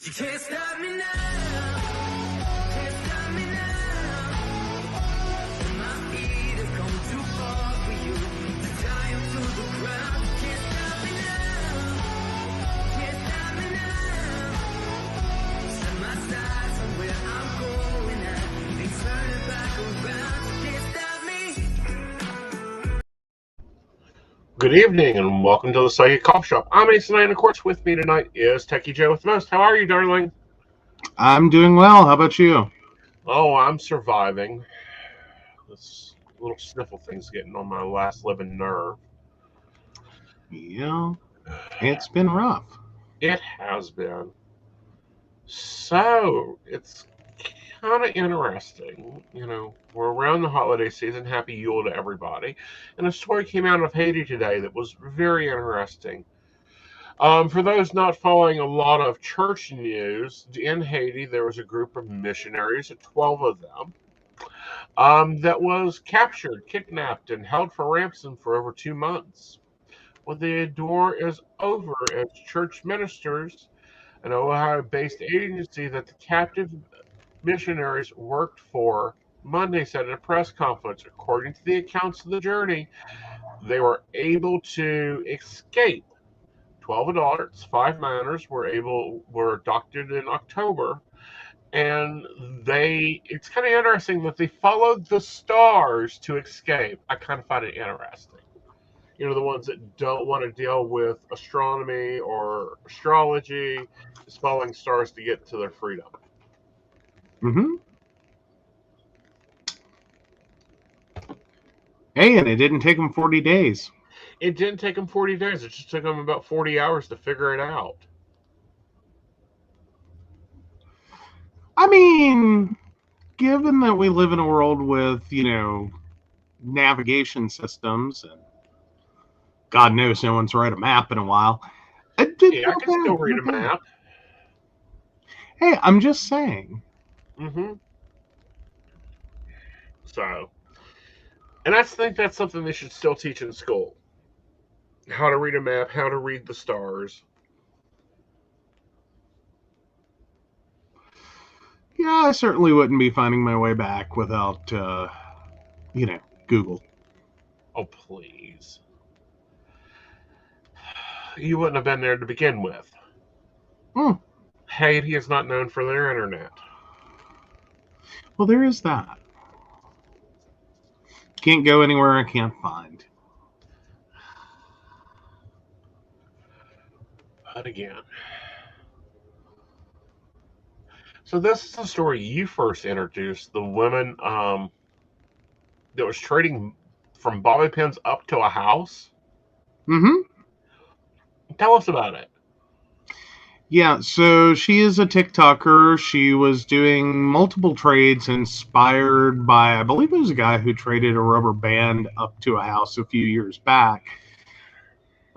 You can't stop me now. Can't stop me now. My feet have come too far for you to tie 'em to the ground. You can't stop me now. Can't stop me now. Set my sights on where I'm going at. They turn it back around. You can't stop me. Good evening and welcome to the Psychic Coffee Shop. I'm Aeson Knight, and of course with me tonight is Techy Joe with most. How are you, darling? I'm doing well. How about you? Oh, I'm surviving. This little sniffle thing's getting on my last living nerve. Yeah, it's been rough. It has been. So, it's kind of interesting. You know, we're around the holiday season. Happy Yule to everybody. And a story came out of Haiti today that was very interesting. For those not following a lot of church news, in Haiti there was a group of missionaries, 12 of them, that was captured, kidnapped, and held for ransom for over 2 months. Well, the adore is over as church ministers, an Ohio-based agency that the captive missionaries worked for Monday said in a press conference, according to the accounts of the journey, they were able to escape. 12 adults, 5 minors were abducted in October, and it's kind of interesting that they followed the stars to escape. I kind of find it interesting. You know, the ones that don't want to deal with astronomy or astrology, is following stars to get to their freedom. Mm-hmm. Hey, and it didn't take them 40 days. It didn't take them 40 days. It just took them about 40 hours to figure it out. I mean, given that we live in a world with, navigation systems, and God knows no one's read a map in a while. Yeah, I can still read a map. Hey, I'm just saying. Mm-hmm. So, and I think that's something they should still teach in school. How to read a map, how to read the stars. Yeah, I certainly wouldn't be finding my way back without, Google. Oh, please. You wouldn't have been there to begin with. Haiti is not known for their internet. Well, there is that. Can't go anywhere I can't find. But again. So this is the story you first introduced. The woman that was trading from bobby pins up to a house. Mm-hmm. Tell us about it. Yeah, so she is a TikToker. She was doing multiple trades inspired by, I believe it was a guy who traded a rubber band up to a house a few years back.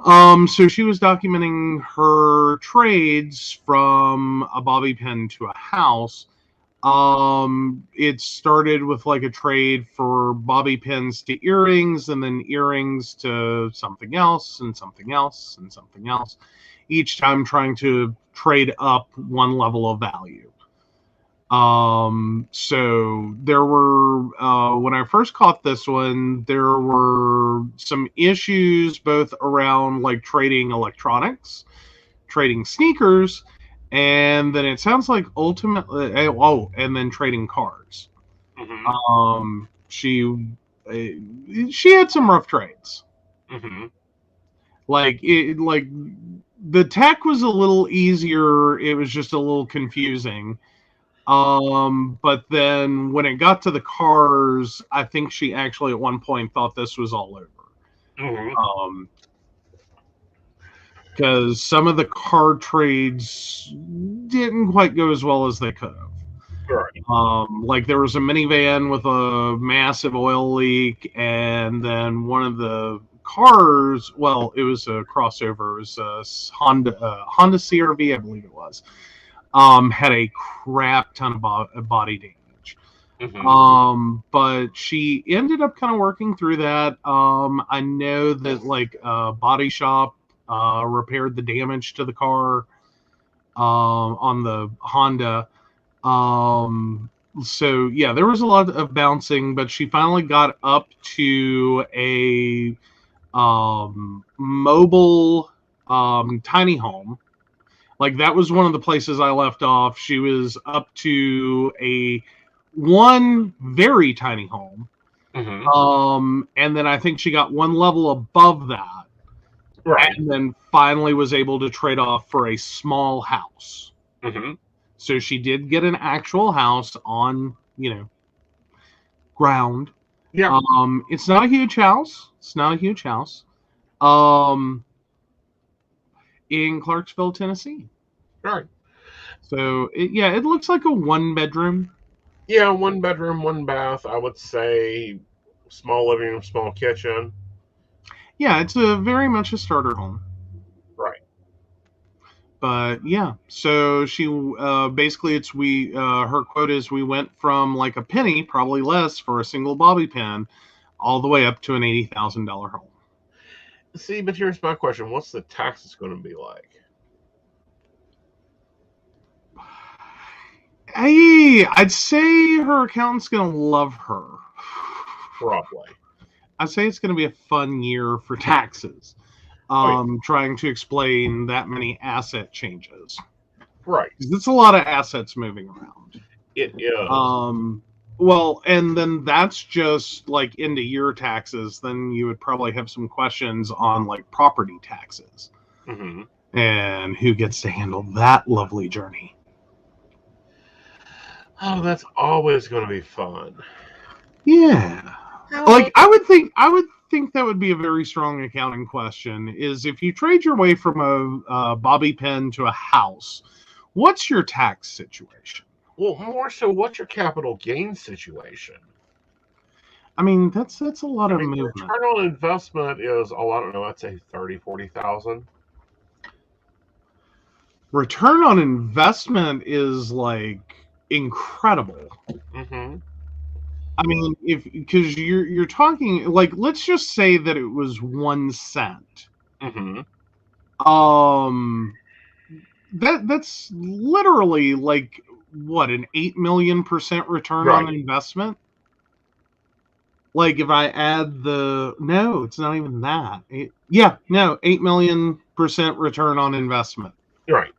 So she was documenting her trades from a bobby pin to a house. It started with like a trade for bobby pins to earrings, and then earrings to something else and something else and something else, each time trying to trade up one level of value. So there were, when I first caught this one, there were some issues both around like trading electronics, trading sneakers, and then it sounds like ultimately, and then trading cars. Mm-hmm. She had some rough trades. Mm-hmm. Like the tech was a little easier. It was just a little confusing. But then when it got to the cars, I think she actually at one point thought this was all over. Mm-hmm. Because some of the car trades didn't quite go as well as they could have. Right. Like there was a minivan with a massive oil leak, and then one of the cars, well, it was a crossover. It was a Honda CR-V, I believe it was. Had a crap ton of body damage. Mm-hmm. But she ended up kind of working through that. I know that like a body shop repaired the damage to the car. on the Honda. So yeah, there was a lot of bouncing, but she finally got up to a mobile tiny home. Like that was one of the places I left off. She was up to a one very tiny home. And then I think she got one level above that. Right. And then finally was able to trade off for a small house. So she did get an actual house on, ground. Yeah. It's not a huge house. Um, in Clarksville, Tennessee. Right. So it looks like a 1 bedroom. Yeah, 1 bedroom, 1 bath. I would say small living room, small kitchen. Yeah, it's a very much a starter home. Right. But yeah, so she basically her quote is we went from like a penny, probably less, for a single bobby pin, all the way up to an $80,000 home. See, but here's my question: what's the taxes going to be like? I'd say her accountant's gonna love her. Probably. I'd say it's gonna be a fun year for taxes. Trying to explain that many asset changes. Right. It's a lot of assets moving around. It is. Well, and then that's just like end of year taxes. Then you would probably have some questions on like property taxes. And who gets to handle that lovely journey? Oh, that's always going to be fun. Yeah. Like I would think that would be a very strong accounting question is if you trade your way from a bobby pin to a house, what's your tax situation? Well, more so, what's your capital gain situation? I mean, that's a lot of movement. Return on investment is, I don't know, I'd say 30,000, 40,000. Return on investment is like incredible. I mean, because you're talking like, let's just say that it was 1 cent. That's literally like what, an 8,000,000% return on investment. Like if I add no, it's not even that. 8,000,000% return on investment. Right.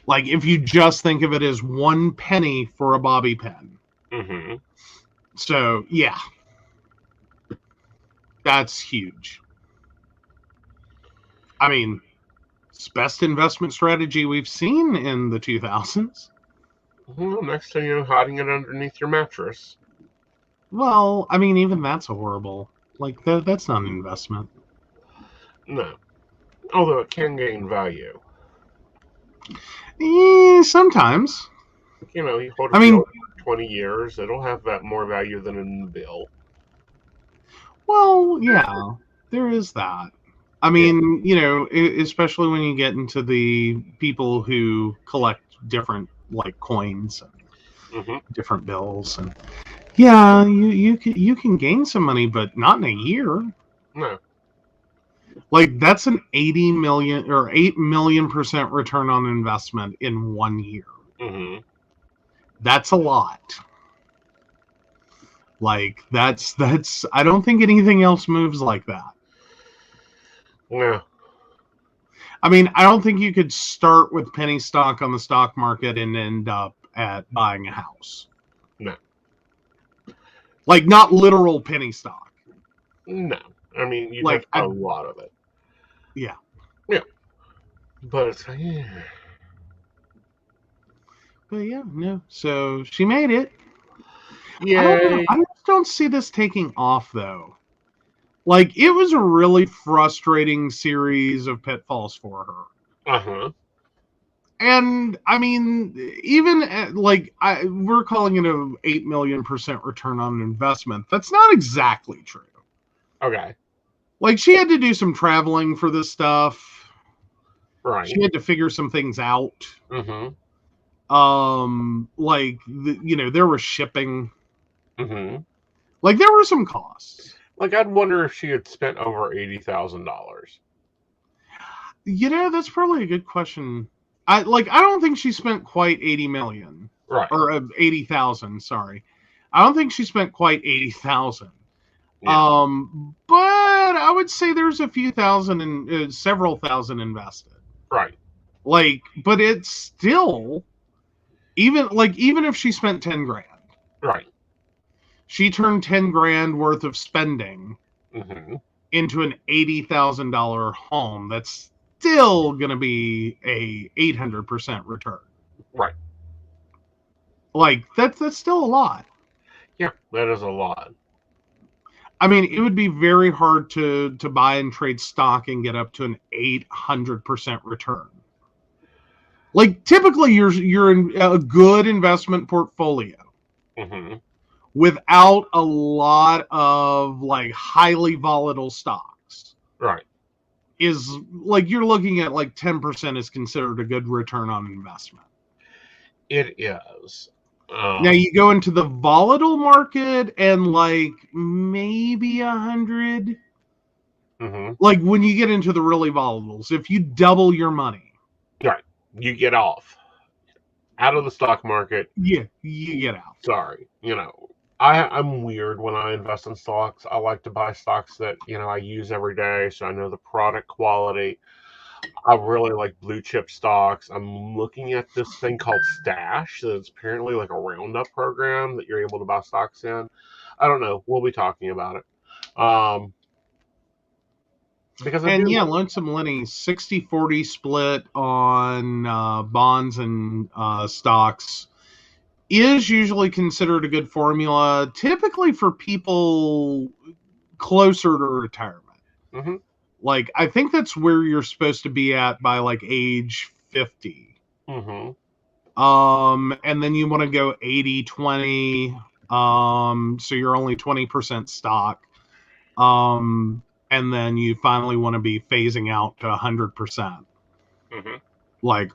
Like if you just think of it as 1 penny for a bobby pin. So yeah, that's huge. I mean, it's best investment strategy we've seen in the 2000s. Well, next thing you know, hiding it underneath your mattress. Well, I mean, even that's horrible. Like that's not an investment. No. Although it can gain value. Sometimes. You hold it for 20 years, it'll have that more value than in the bill. Well, yeah, there is that. I mean, especially when you get into the people who collect different like coins and different bills, and yeah, you can gain some money, but not in a year. No. Like that's an 80 million or 8,000,000% return on investment in 1 year. That's a lot. Like that's I don't think anything else moves like that. No. I mean, I don't think you could start with penny stock on the stock market and end up at buying a house. No. Like not literal penny stock. No. I mean, you like have a lot of it. Yeah. Yeah. But it's yeah. But yeah, no. So she made it. Yay. I just don't see this taking off though. Like it was a really frustrating series of pitfalls for her. And I mean, even we're calling it a 8,000,000% return on investment. That's not exactly true. Okay. Like she had to do some traveling for this stuff. Right. She had to figure some things out. Like there was shipping. Like there were some costs. Like I'd wonder if she had spent over $80,000. That's probably a good question. I don't think she spent quite 80 million Right. or 80,000. Sorry, I don't think she spent quite 80,000. Yeah. But I would say there's a few thousand and several thousand invested. Right. But it's still even if she spent 10 grand, Right. she turned 10 grand worth of spending into an $80,000 home. That's still going to be a 800% return. Right. That's still a lot. Yeah, that is a lot. I mean, it would be very hard to buy and trade stock and get up to an 800% return. Typically, you're in a good investment portfolio without a lot of highly volatile stocks. Right. Is you're looking at 10% is considered a good return on investment. It is. Now you go into the volatile market and maybe 100. When you get into the really volatiles, if you double your money, right, you get off out of the stock market. Yeah, you get out. Sorry, I'm weird when I invest in stocks. I like to buy stocks that I use every day, so I know the product quality. I really like blue chip stocks. I'm looking at this thing called Stash. That's apparently like a roundup program that you're able to buy stocks in. I don't know. We'll be talking about it. Because Lonesome Lenny, 60-40 split on bonds and stocks is usually considered a good formula, typically for people closer to retirement. I think that's where you're supposed to be at by age 50. And then you want to go 80-20. So you're only 20% stock. And then you finally want to be phasing out to 100%.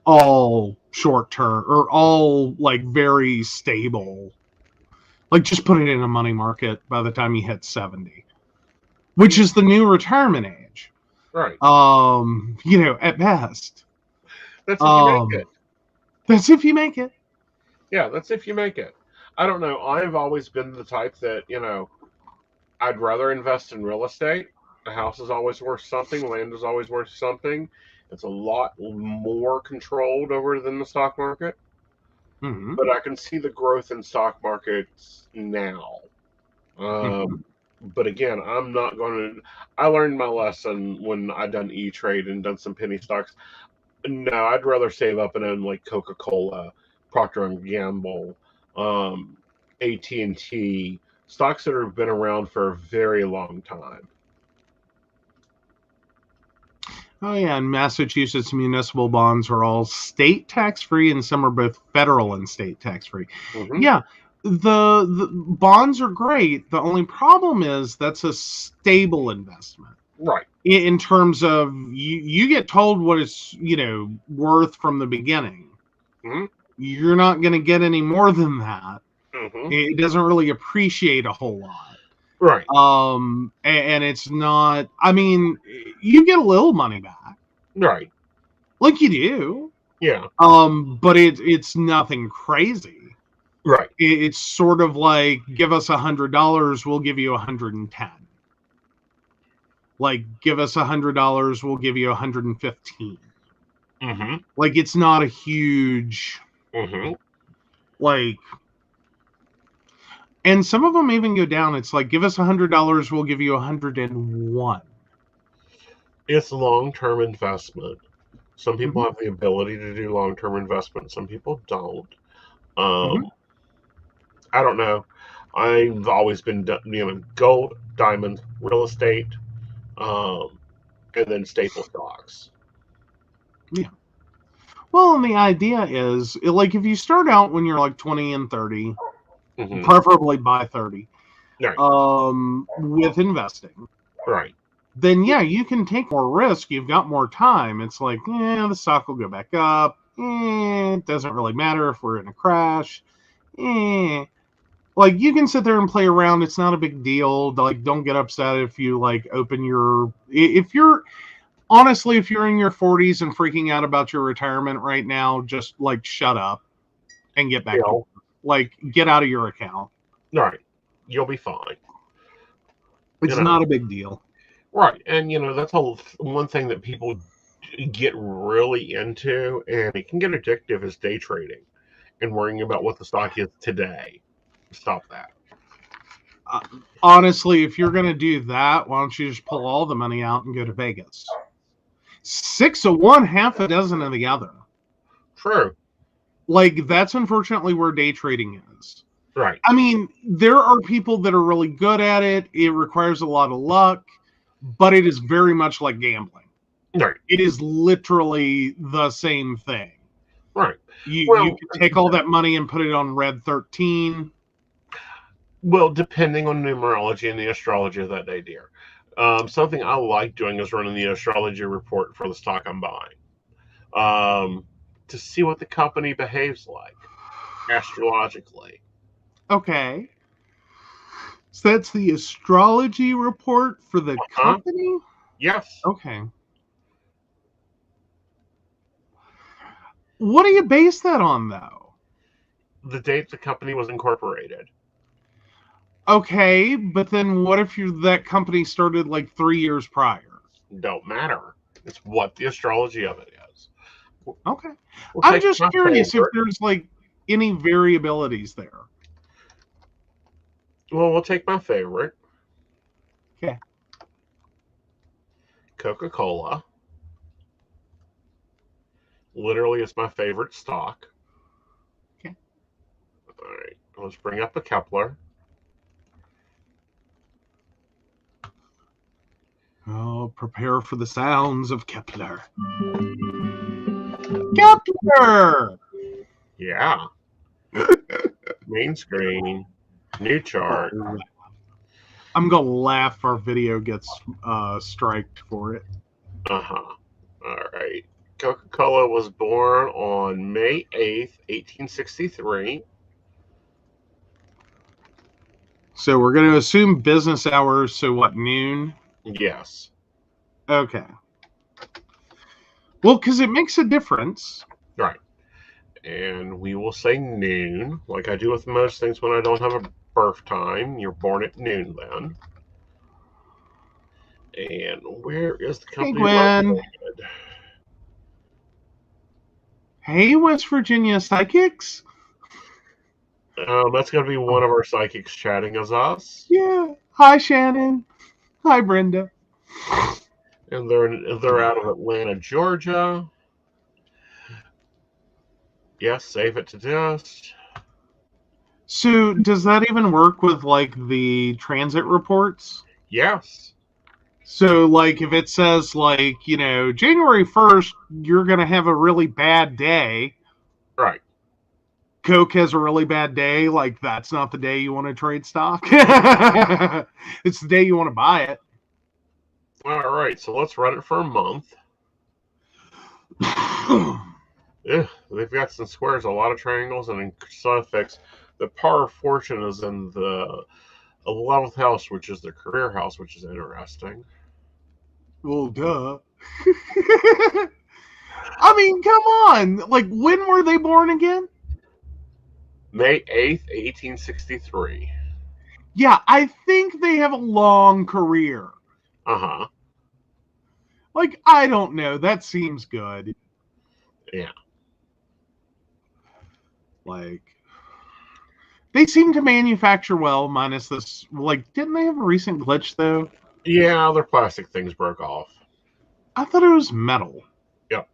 All short term or all very stable. Just put it in a money market by the time you hit 70, which is the new retirement age. Right. At best. That's if you make it. That's if you make it. Yeah, that's if you make it. I don't know. I've always been the type that, I'd rather invest in real estate. A house is always worth something. Land is always worth something. It's a lot more controlled over than the stock market. But I can see the growth in stock markets now. But again, I'm not going to... I learned my lesson when I done E-Trade and done some penny stocks. No, I'd rather save up and own Coca-Cola, Procter & Gamble, AT&T, stocks that have been around for a very long time. Oh, yeah, and Massachusetts municipal bonds are all state tax-free, and some are both federal and state tax-free. Yeah, the bonds are great. The only problem is that's a stable investment. Right. In terms of, you get told what it's, worth from the beginning. You're not going to get any more than that. It doesn't really appreciate a whole lot. Right. And it's not, I mean, you get a little money back. Right. You do. Yeah. But it's nothing crazy. Right. It's sort of give us $100, we'll give you 110. Give us $100, we'll give you 115. It's not a huge, and some of them even go down. It's give us $100, we'll give you 101. It's long-term investment. Some people have the ability to do long-term investment. Some people don't. I don't know. I've always been, gold, diamond, real estate, and then staple stocks. Yeah. Well, and the idea is, if you start out when you're 20 and 30, preferably by 30, right. With investing, right, then yeah, you can take more risk. You've got more time. It's the stock will go back up. It doesn't really matter if we're in a crash. You can sit there and play around. It's not a big deal. Don't get upset if you open your... If you're honestly, if you're in your 40s and freaking out about your retirement right now, just like shut up and get back to work. Like, get out of your account. Right. You'll be fine. It's not a big deal. Right. And, that's one thing that people get really into, and it can get addictive, is day trading and worrying about what the stock is today. Stop that. Honestly, if you're going to do that, why don't you just pull all the money out and go to Vegas? 6 of one, half a dozen of the other. True. Like, that's unfortunately where day trading is. Right. I mean, there are people that are really good at it. It requires a lot of luck, but it is very much like gambling. Right. It is literally the same thing. Right. You can take all that money and put it on Red 13. Well, depending on numerology and the astrology of that day, dear. Something I like doing is running the astrology report for the stock I'm buying, to see what the company behaves like astrologically. Okay. So that's the astrology report for the company? Yes. Okay. What do you base that on, though? The date the company was incorporated. Okay, but then what if that company started like 3 years prior? Don't matter. It's what the astrology of it is. Okay. I'm just curious if there's like any variabilities there. Well, we'll take my favorite. Okay. Coca-Cola. Literally, it's my favorite stock. Okay. All right. Let's bring up a Kepler. Oh, prepare for the sounds of Kepler. Kepler! Yeah. Main screen. New chart. I'm going to laugh if our video gets striked for it. Uh-huh. All right. Coca-Cola was born on May 8th, 1863. So we're going to assume business hours, so what, noon? Yes. Okay. Well, because it makes a difference. Right. And we will say noon, like I do with most things when I don't have a birth time. You're born at noon then. And where is the company? Hey, Gwen. Hey, West Virginia Psychics. That's going to be one of our psychics chatting as us. Yeah. Hi, Shannon. Hi, Brenda. And they're out of Atlanta, Georgia. Yes, save it to this. So does that even work with like the transit reports? Yes. So like if it says like, January 1st, you're going to have a really bad day. Right. Coke has a really bad day. Like that's not the day you want to trade stock. It's the day you want to buy it. All right. So let's run it for a month. They've got some squares, a lot of triangles, and in suffix. The power of fortune is in the 11th house, which is the career house, which is interesting. Well, duh. I mean, come on. Like, when were they born again? May 8th, 1863. Yeah, I think they have a long career. Uh-huh. Like, I don't know. That seems good. Yeah. Like, they seem to manufacture well, minus this. Like, didn't they have a recent glitch, though? Yeah, their plastic things broke off. I thought it was metal. Yep.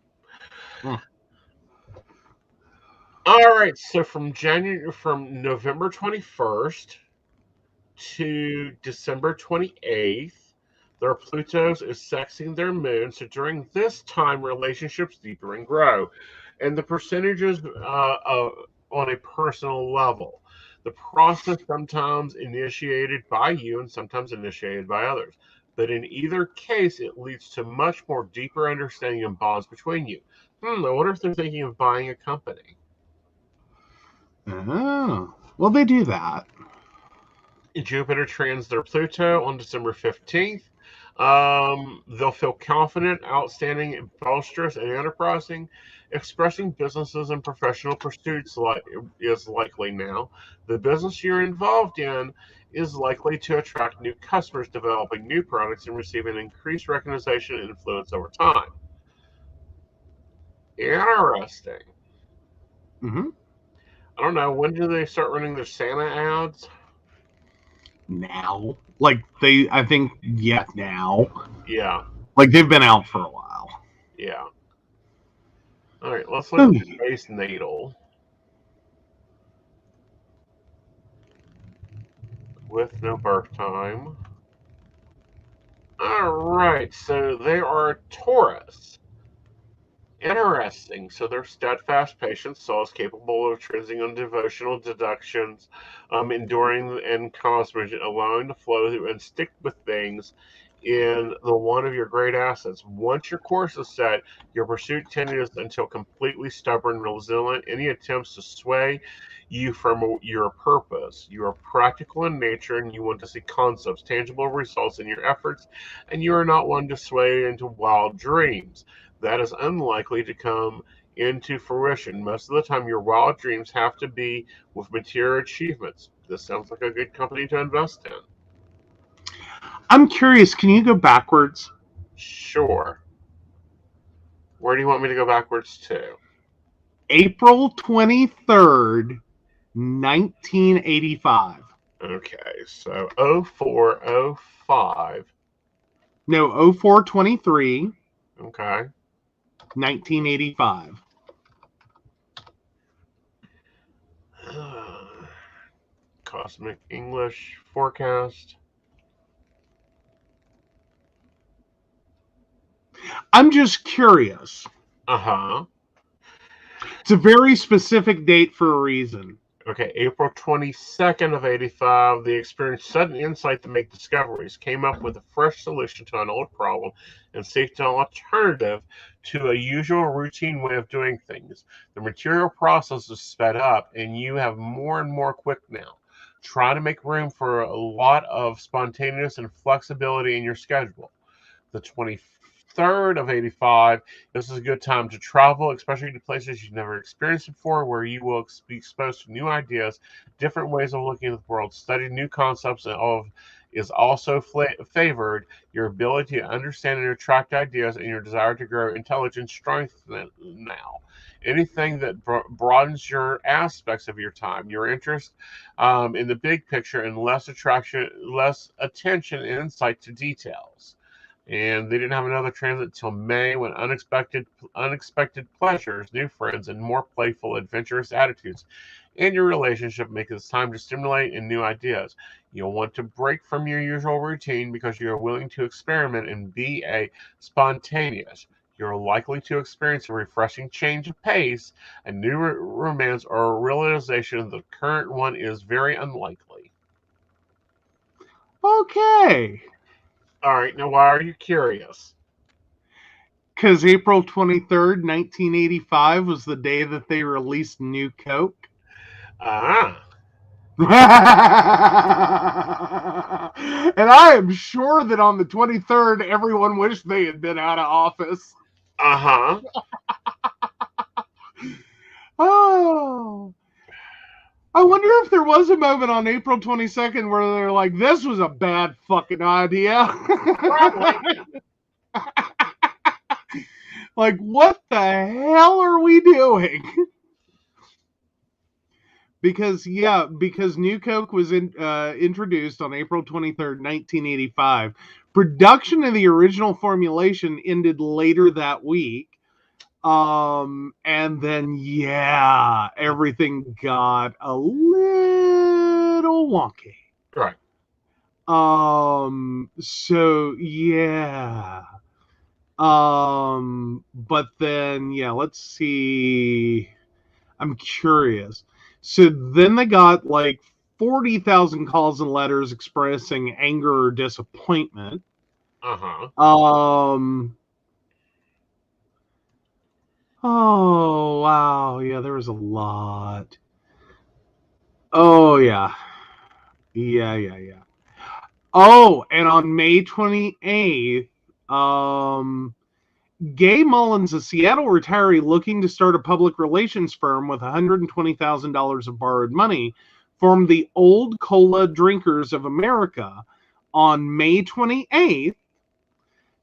All right, so from November 21st to December 28th, their Pluto's is sexing their moon. So during this time, relationships deepen and grow. And the percentages on a personal level. The process sometimes initiated by you and sometimes initiated by others. But in either case, it leads to much more deeper understanding and bonds between you. I wonder if they're thinking of buying a company. Oh, well, they do that. Jupiter trans their Pluto on December 15th. They'll feel confident, outstanding, boisterous, and enterprising. Expressing businesses and professional pursuits is likely now. The business you're involved in is likely to attract new customers, developing new products, and receiving increased recognition and influence over time. Interesting. Hmm. I don't know. When do they start running their Santa ads? Now, I think, yeah, now, Yeah, they've been out for a while. yeah. All right, let's look at the base natal with no birth time. All right, so they are Taurus. Interesting. So they're steadfast, patient souls capable of transiting on devotional deductions, enduring and cosmos, allowing to flow through and stick with things in the one of your great assets. Once your course is set, your pursuit tends until completely stubborn and resilient. Any attempts to sway you from your purpose. You are practical in nature and you want to see concepts, tangible results in your efforts, and you are not one to sway into wild dreams. That is unlikely to come into fruition. Most of the time, your wild dreams have to be with material achievements. This sounds like a good company to invest in. I'm curious, can you go backwards? Sure. Where do you want me to go backwards to? April 23rd, 1985. Okay, so 0405. No, 0423, Okay. 1985. Cosmic English forecast. I'm just curious. Uh huh. It's a very specific date for a reason. Okay, April 22nd of 85, they experienced sudden insight to make discoveries, came up with a fresh solution to an old problem, and seeked an alternative to a usual routine way of doing things. The material process is sped up, and you have more and more quick now. Try to make room for a lot of spontaneous and flexibility in your schedule. The 23rd of 85, this is a good time to travel, especially to places you've never experienced before, where you will be exposed to new ideas, different ways of looking at the world, study new concepts, and all of is also favored. Your ability to understand and attract ideas and your desire to grow intelligence strengthen now. Anything that broadens your aspects of your time, your interest in the big picture, and less attention and insight to details. And they didn't have another transit till May, when unexpected pleasures, new friends, and more playful, adventurous attitudes in your relationship make it time to stimulate in new ideas. You'll want to break from your usual routine because you are willing to experiment and be a spontaneous. You're likely to experience a refreshing change of pace, a new romance, or a realization the current one is very unlikely. Okay. All right, now why are you curious? Because April 23rd, 1985 was the day that they released New Coke. Ah. And I am sure that on the 23rd, everyone wished they had been out of office. Uh-huh. Oh. I wonder if there was a moment on April 22nd where they're like, this was a bad fucking idea. Probably. Like, what the hell are we doing? Because New Coke was introduced on April 23rd, 1985. Production of the original formulation ended later that week. And then, everything got a little wonky. Right. So yeah. But then, let's see. I'm curious. So then they got like 40,000 calls and letters expressing anger or disappointment. Uh-huh. Oh, wow. Yeah, there was a lot. Oh, yeah. Yeah. Oh, and on May 28th, Gay Mullins, a Seattle retiree looking to start a public relations firm with $120,000 of borrowed money, formed the Old Cola Drinkers of America on May 28th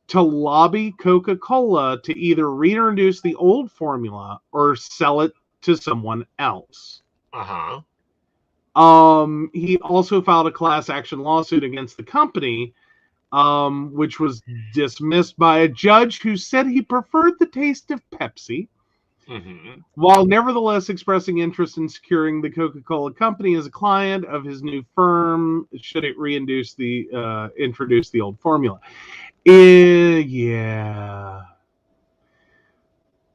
to lobby Coca-Cola to either reintroduce the old formula or sell it to someone else. Uh-huh. He also filed a class action lawsuit against the company, which was dismissed by a judge who said he preferred the taste of Pepsi, while nevertheless expressing interest in securing the Coca-Cola company as a client of his new firm should it introduce the old formula. Yeah.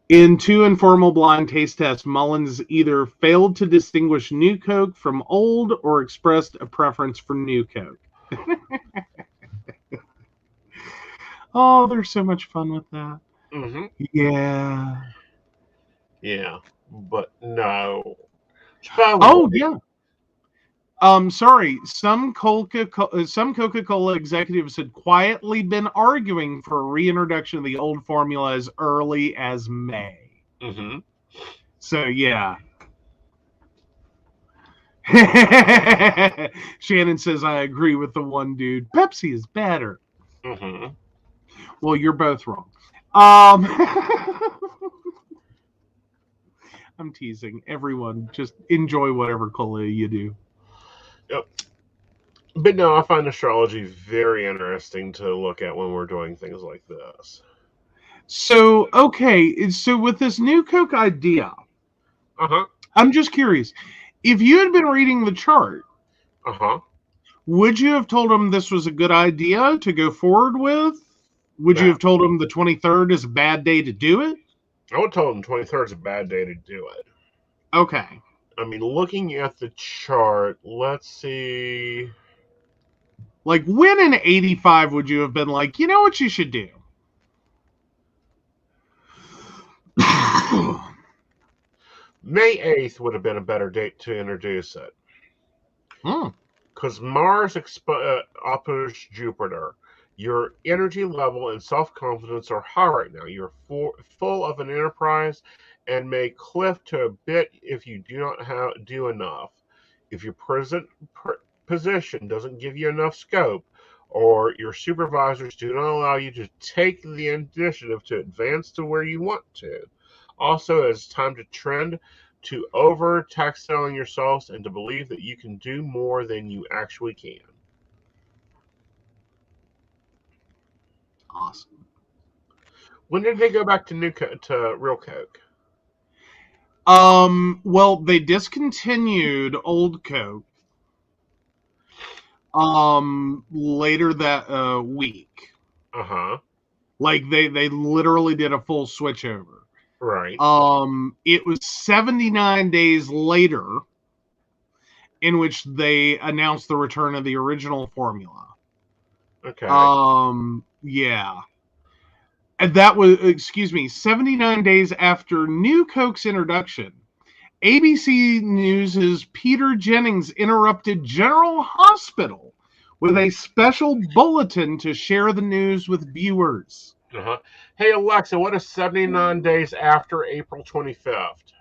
In two informal blind taste tests, Mullins either failed to distinguish new Coke from old or expressed a preference for new Coke. Oh, there's so much fun with that. Yeah. Yeah, but no. By the Oh, way, yeah. Sorry. Some Coca-Cola executives had quietly been arguing for a reintroduction of the old formula as early as May. So, yeah. Shannon says, I agree with the one dude. Pepsi is better. Well, you're both wrong. I'm teasing. Everyone, just enjoy whatever cola you do. Yep. But no, I find astrology very interesting to look at when we're doing things like this. So, okay. So, with this new Coke idea, I'm just curious. If you had been reading the chart, would you have told him this was a good idea to go forward with? Would you have told him the 23rd is a bad day to do it? I would have told him 23rd is a bad day to do it. Okay. I mean, looking at the chart, let's see. Like, when in 85 would you have been like, you know what you should do? May 8th would have been a better date to introduce it. Because Mars opposes Jupiter. Your energy level and self-confidence are high right now. You're full of an enterprise and may cliff to a bit if you do not do enough. If your present position doesn't give you enough scope, or your supervisors do not allow you to take the initiative to advance to where you want to. Also, it's time to trend to over-tax selling yourselves and to believe that you can do more than you actually can. Awesome. When did they go back to real Coke? Well, they discontinued Old Coke later that week. Like they literally did a full switch over. Right. It was 79 days later in which they announced the return of the original formula. Okay. Yeah. And that was, 79 days after New Coke's introduction. ABC News' Peter Jennings interrupted General Hospital with a special bulletin to share the news with viewers. Hey, Alexa, what is 79 days after April 25th?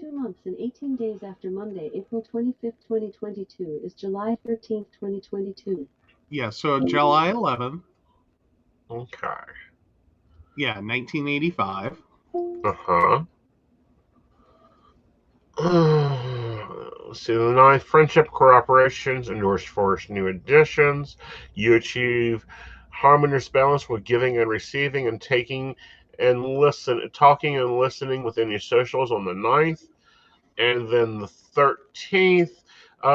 2 months and 18 days after Monday, April 25th, 2022, is July 13th, 2022. Yeah, so July 11th. Okay. Yeah, 1985. See, the 9th, friendship cooperations endorsed for new additions. You achieve harmonious balance with giving and receiving and talking and listening within your socials on the 9th. And then the 13th,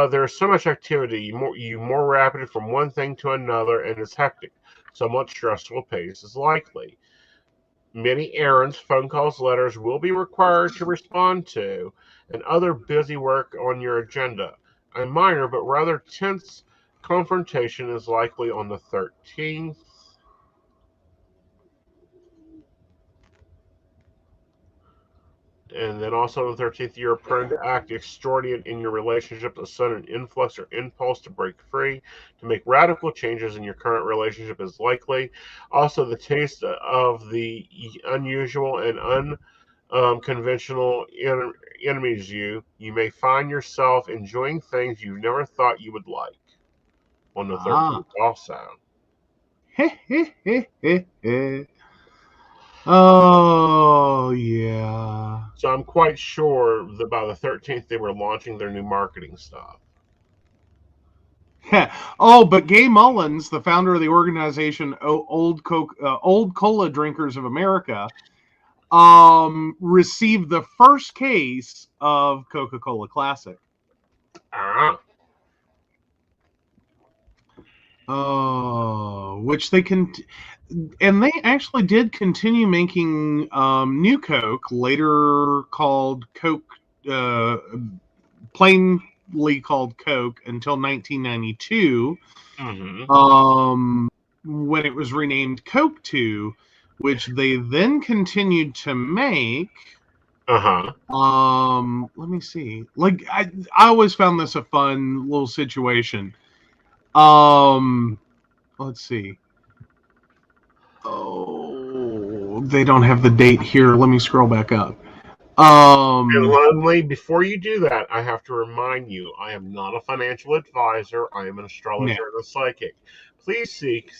there's so much activity. You more rapid from one thing to another, and it's hectic. Somewhat stressful pace is likely. Many errands, phone calls, letters will be required to respond to, and other busy work on your agenda. A minor but rather tense confrontation is likely on the 13th. And then also in the 13th, you're prone to act extraordinary in your relationship, a sudden influx or impulse to break free, to make radical changes in your current relationship is likely. Also, the taste of the unusual and unconventional enemies you may find yourself enjoying things you never thought you would like on the Ah. 13th also. Oh, yeah. So I'm quite sure that by the 13th they were launching their new marketing stuff. Oh, but Gay Mullins, the founder of the organization Old Cola Drinkers of America, received the first case of Coca-Cola Classic. Ah. Oh, which they can, and they actually did continue making new Coke, later called Coke, plainly called Coke, until 1992, when it was renamed Coke 2, which they then continued to make. Let me see. Like I always found this a fun little situation. Let's see. Oh, they don't have the date here. Let me scroll back up. And Um, Lonely, before you do that, I have to remind you, I am not a financial advisor. I am an no. astrologer and a psychic. Please seek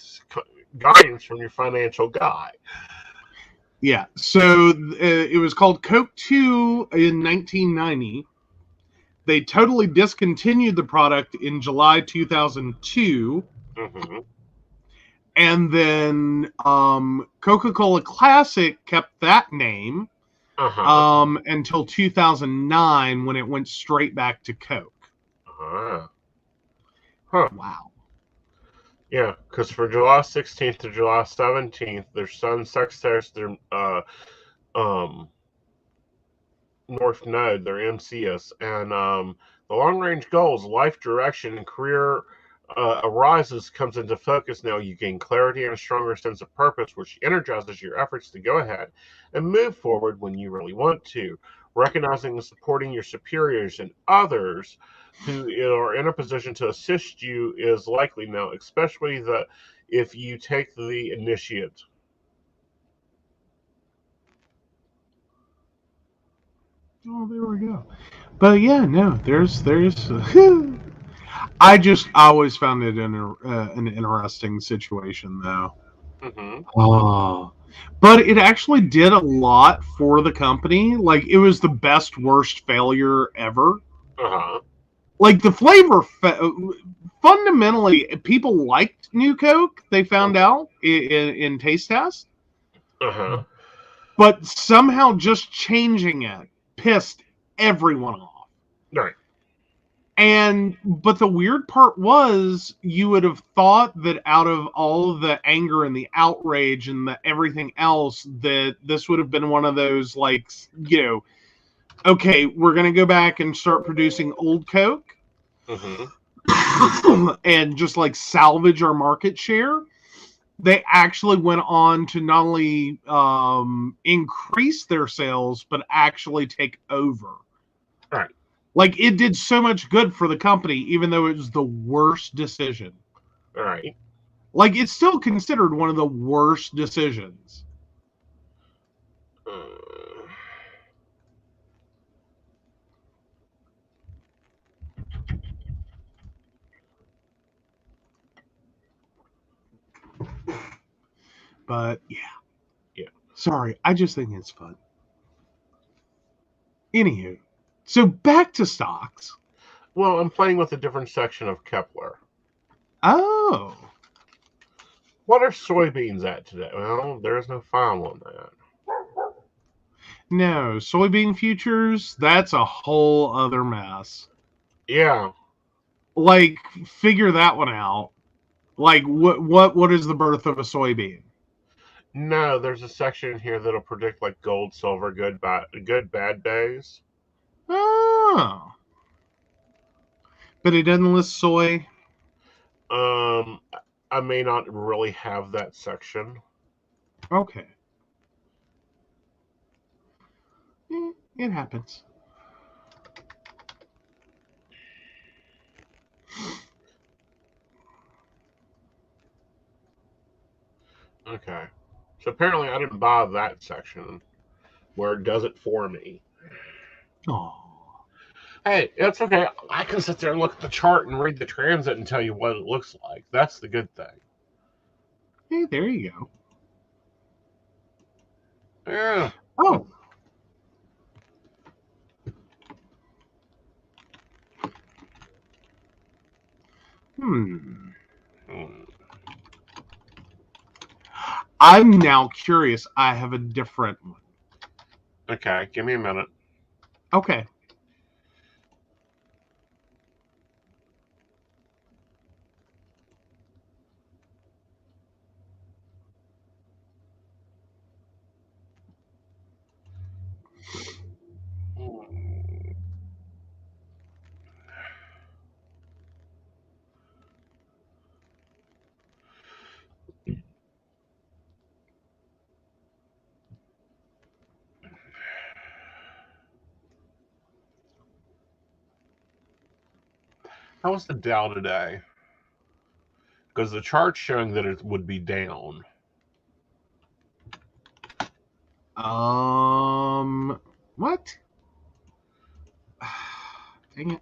guidance from your financial guy. Yeah. So it was called Coke 2 in 1990. They totally discontinued the product in July 2002. Mm-hmm. And then Coca-Cola Classic kept that name until 2009, when it went straight back to Coke. Huh. Wow. Yeah, because for July 16th to July 17th, their Sun Sextiles, their North Node, their MCS, and the long range goals, life direction, and career arises comes into focus now. You gain clarity and a stronger sense of purpose, which energizes your efforts to go ahead and move forward when you really want to. Recognizing and supporting your superiors and others who are in a position to assist you is likely now, especially if you take the initiative. Oh, there we go. But yeah, no, there's. I always found it an interesting situation, though. Mm-hmm. Oh, but it actually did a lot for the company. Like, it was the best worst failure ever. Uh-huh. Like, the flavor, fundamentally, people liked New Coke. They found out in taste test, Uh-huh. but somehow just changing it pissed everyone off. Right. But the weird part was, you would have thought that out of all of the anger and the outrage and the everything else, that this would have been one of those, like, okay, we're going to go back and start producing old Coke and just like salvage our market share. They actually went on to not only increase their sales, but actually take over. Right. Like, it did so much good for the company, even though it was the worst decision. Right. Like, it's still considered one of the worst decisions. But yeah. Sorry, I just think it's fun. Anywho, so back to stocks. Well, I'm playing with a different section of Kepler. Oh. What are soybeans at today? Well, there's no file on that. No, soybean futures, that's a whole other mess. Yeah. Like, figure that one out. Like, what is the birth of a soybean? No, there's a section here that'll predict like gold, silver, good, bad days. Oh. But it doesn't list soy. I may not really have that section. Okay. It happens. Okay. So apparently I didn't buy that section where it does it for me. Oh. Hey, it's okay. I can sit there and look at the chart and read the transit and tell you what it looks like. That's the good thing. Hey, there you go. Yeah. Oh. Hmm. Hmm. I'm now curious. I have a different one. Okay, give me a minute. Okay. How was the Dow today? Because the chart's showing that it would be down. What? Dang it.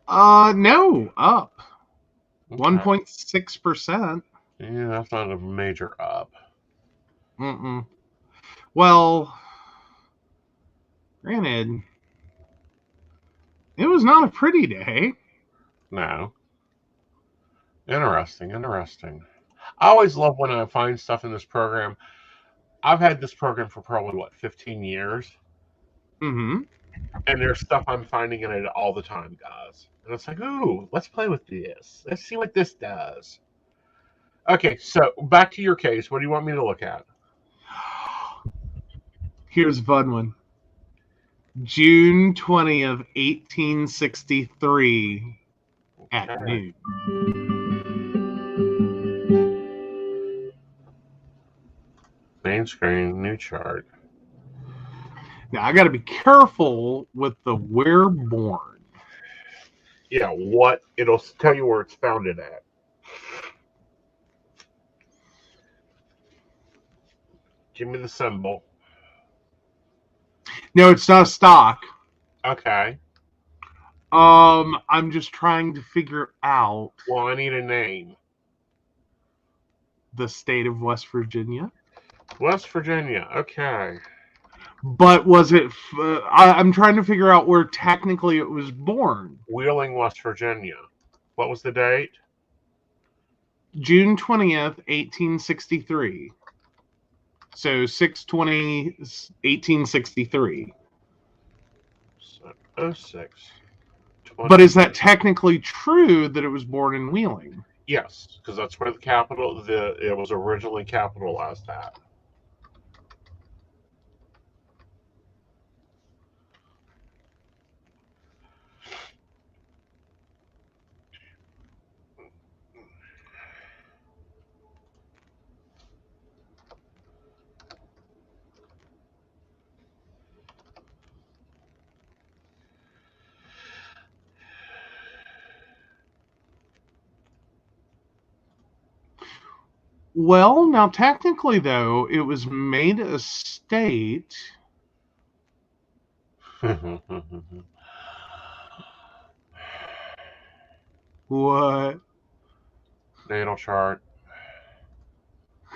No, up Okay. 1.6%. Yeah, that's not a major up. Mm-mm. Well, granted, it was not a pretty day. No. Interesting. I always love when I find stuff in this program. I've had this program for probably, 15 years? Mm-hmm. And there's stuff I'm finding in it all the time, guys. And it's like, ooh, let's play with this. Let's see what this does. Okay, so back to your case. What do you want me to look at? Here's a fun one. June 20th, 1863 at Okay. noon. Main screen, new chart. Now, I got to be careful with the where born. Yeah, what? It'll tell you where it's founded at. Give me the symbol. No, it's not a stock. Okay. I'm just trying to figure out Well, I need a name. the state of West Virginia. West Virginia. Okay. But was it? I'm trying to figure out where technically it was born. Wheeling, West Virginia. What was the date? June 20th, 1863. So 6/20, 1863. So, 06. 20. But is that technically true that it was born in Wheeling? Yes, because that's where it was originally capitalized at. Well, now technically, though, it was made a state. What? Natal chart.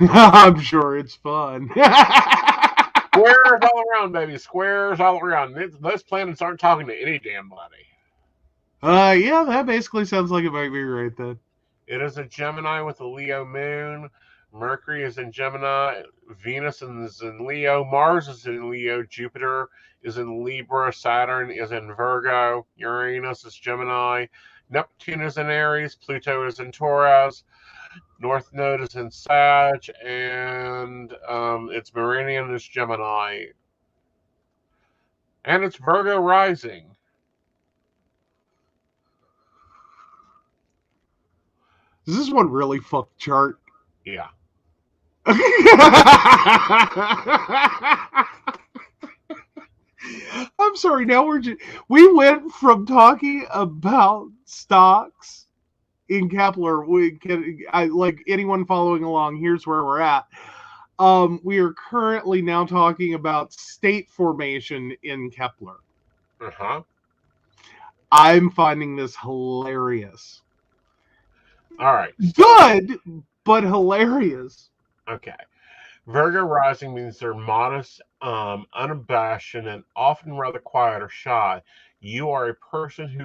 I'm sure it's fun. Squares all around, baby. Squares all around. Those planets aren't talking to any damn body. Yeah, that basically sounds like it might be right then. It is a Gemini with a Leo moon. Mercury is in Gemini. Venus is in Leo. Mars is in Leo. Jupiter is in Libra. Saturn is in Virgo. Uranus is Gemini. Neptune is in Aries. Pluto is in Taurus. North Node is in Sag. And its meridian is Gemini. And it's Virgo rising. Is this one really fucked chart? Yeah. I'm sorry. Now we went from talking about stocks in Kepler. Like anyone following along, here's where we're at. We are currently now talking about state formation in Kepler. Uh-huh. I'm finding this hilarious. All right. Good, but hilarious. Okay. Virgo rising means they're modest, unabashed, and often rather quiet or shy. You are a person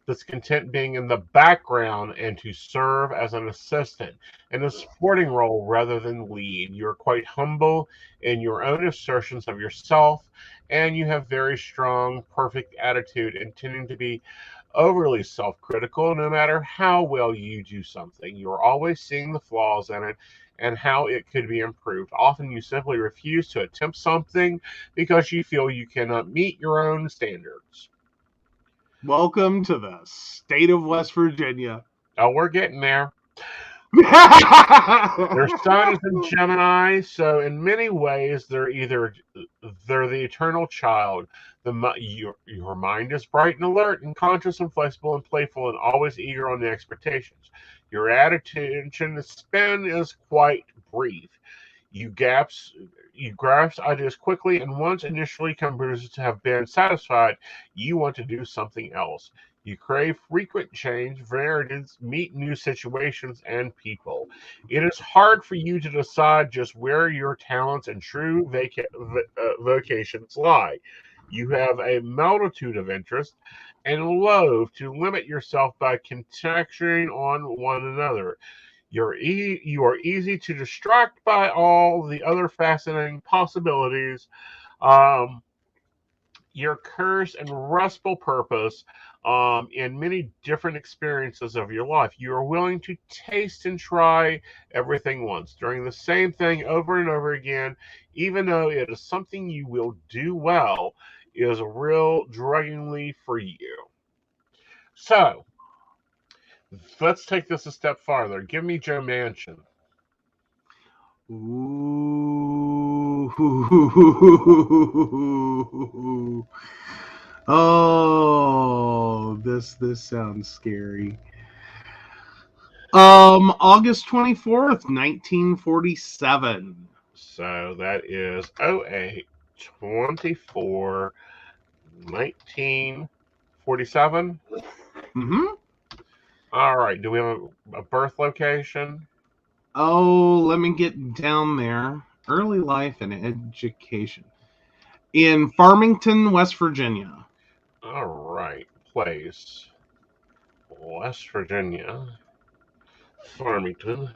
that's content being in the background and to serve as an assistant in a supporting role rather than lead. You're quite humble in your own assertions of yourself, and you have very strong, perfect attitude, intending to be overly self-critical no matter how well you do something. You're always seeing the flaws in it and how it could be improved. Often you simply refuse to attempt something because you feel you cannot meet your own standards. Welcome to the state of West Virginia. Oh, we're getting there. Their sun is in Gemini, so in many ways they're the eternal child. Your mind is bright and alert and conscious and flexible and playful and always eager on the expectations. Your attention span is quite brief. You grasp ideas quickly, and once initially convinced to have been satisfied, you want to do something else. You crave frequent change, varieties, meet new situations and people. It is hard for you to decide just where your talents and true vocations lie. You have a multitude of interests and loathe to limit yourself by contacting on one another. You are easy to distract by all the other fascinating possibilities. Um, your curse and restful purpose in many different experiences of your life. You are willing to taste and try everything once, doing the same thing over and over again, even though it is something you will do well, is real druggingly for you. So, let's take this a step farther. Give me Joe Manchin. Ooh. Oh, this sounds scary. August 24th, 1947. So that is 08 24 1947. Mm-hmm. All right. Do we have a birth location? Oh, let me get down there. Early life and education. In Farmington, West Virginia. All right. Place. West Virginia. Farmington.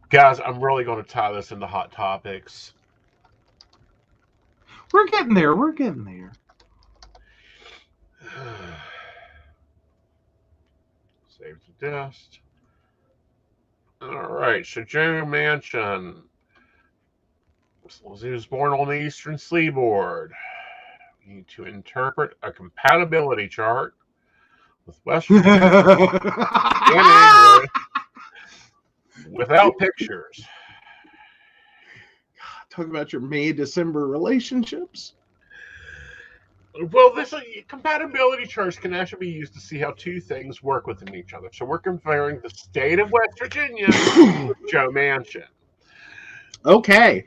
Guys, I'm really going to tie this into Hot Topics. We're getting there. We're getting there. Save the dust. All right. So Joe Manchin. He was born on the Eastern Seaboard. You need to interpret a compatibility chart with West Virginia in English without pictures. Talk about your May-December relationships. Well, this compatibility charts can actually be used to see how two things work within each other. So we're comparing the state of West Virginia with Joe Manchin. Okay.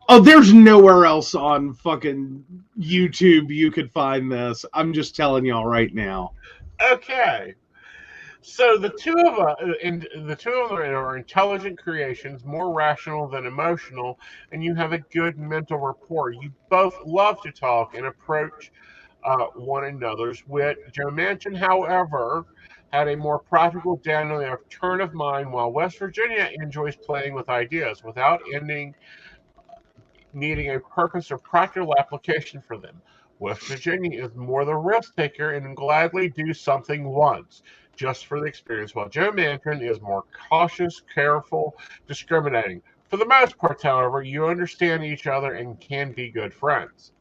Oh, there's nowhere else on fucking YouTube you could find this. I'm just telling y'all right now. Okay. So the two of them are intelligent creations, more rational than emotional, and you have a good mental rapport. You both love to talk and approach one another's wit. Joe Manchin, however, had a more practical, down-to-earth turn of mind, while West Virginia enjoys playing with ideas without needing a purpose or practical application for them. West Virginia is more the risk taker and will gladly do something once, just for the experience, while Joe Manchin is more cautious, careful, discriminating. For the most part, however, you understand each other and can be good friends.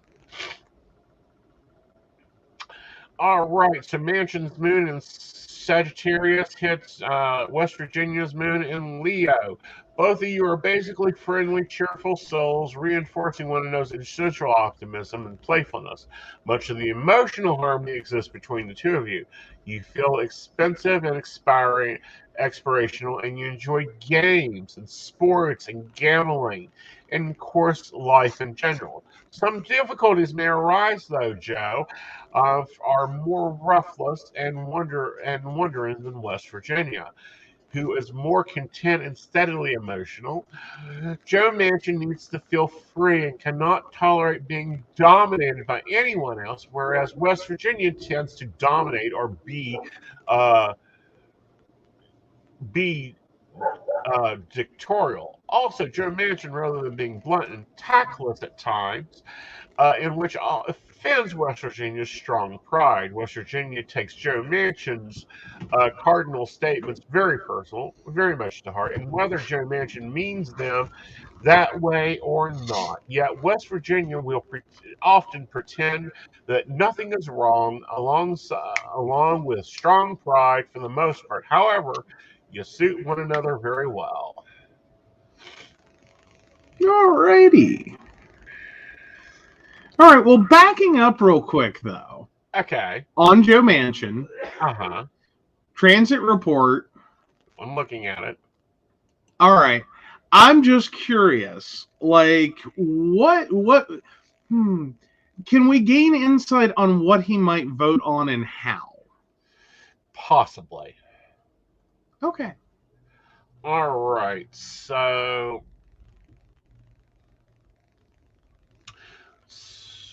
All right, so Mansion's moon in Sagittarius hits West Virginia's moon in Leo. Both of you are basically friendly, cheerful souls, reinforcing one another's essential optimism and playfulness. Much of the emotional harmony exists between the two of you. You feel expensive and expirational, and you enjoy games and sports and gambling, and of course, life in general. Some difficulties may arise, though, Joe, are more ruthless and wondering than West Virginia, who is more content and steadily emotional. Joe Manchin needs to feel free and cannot tolerate being dominated by anyone else, whereas West Virginia tends to dominate or uh, be dictatorial. Also, Joe Manchin, rather than being blunt and tactless at times, in which offends West Virginia's strong pride. West Virginia takes Joe Manchin's cardinal statements very personal, very much to heart, and whether Joe Manchin means them that way or not. Yet West Virginia will often pretend that nothing is wrong, along with strong pride for the most part. However, you suit one another very well. Alrighty. All right. Well, backing up real quick though, Okay. on Joe Manchin, Uh-huh. transit report. I'm looking at it. All right. I'm just curious, like what can we gain insight on what he might vote on and how? Possibly. Okay. All right. So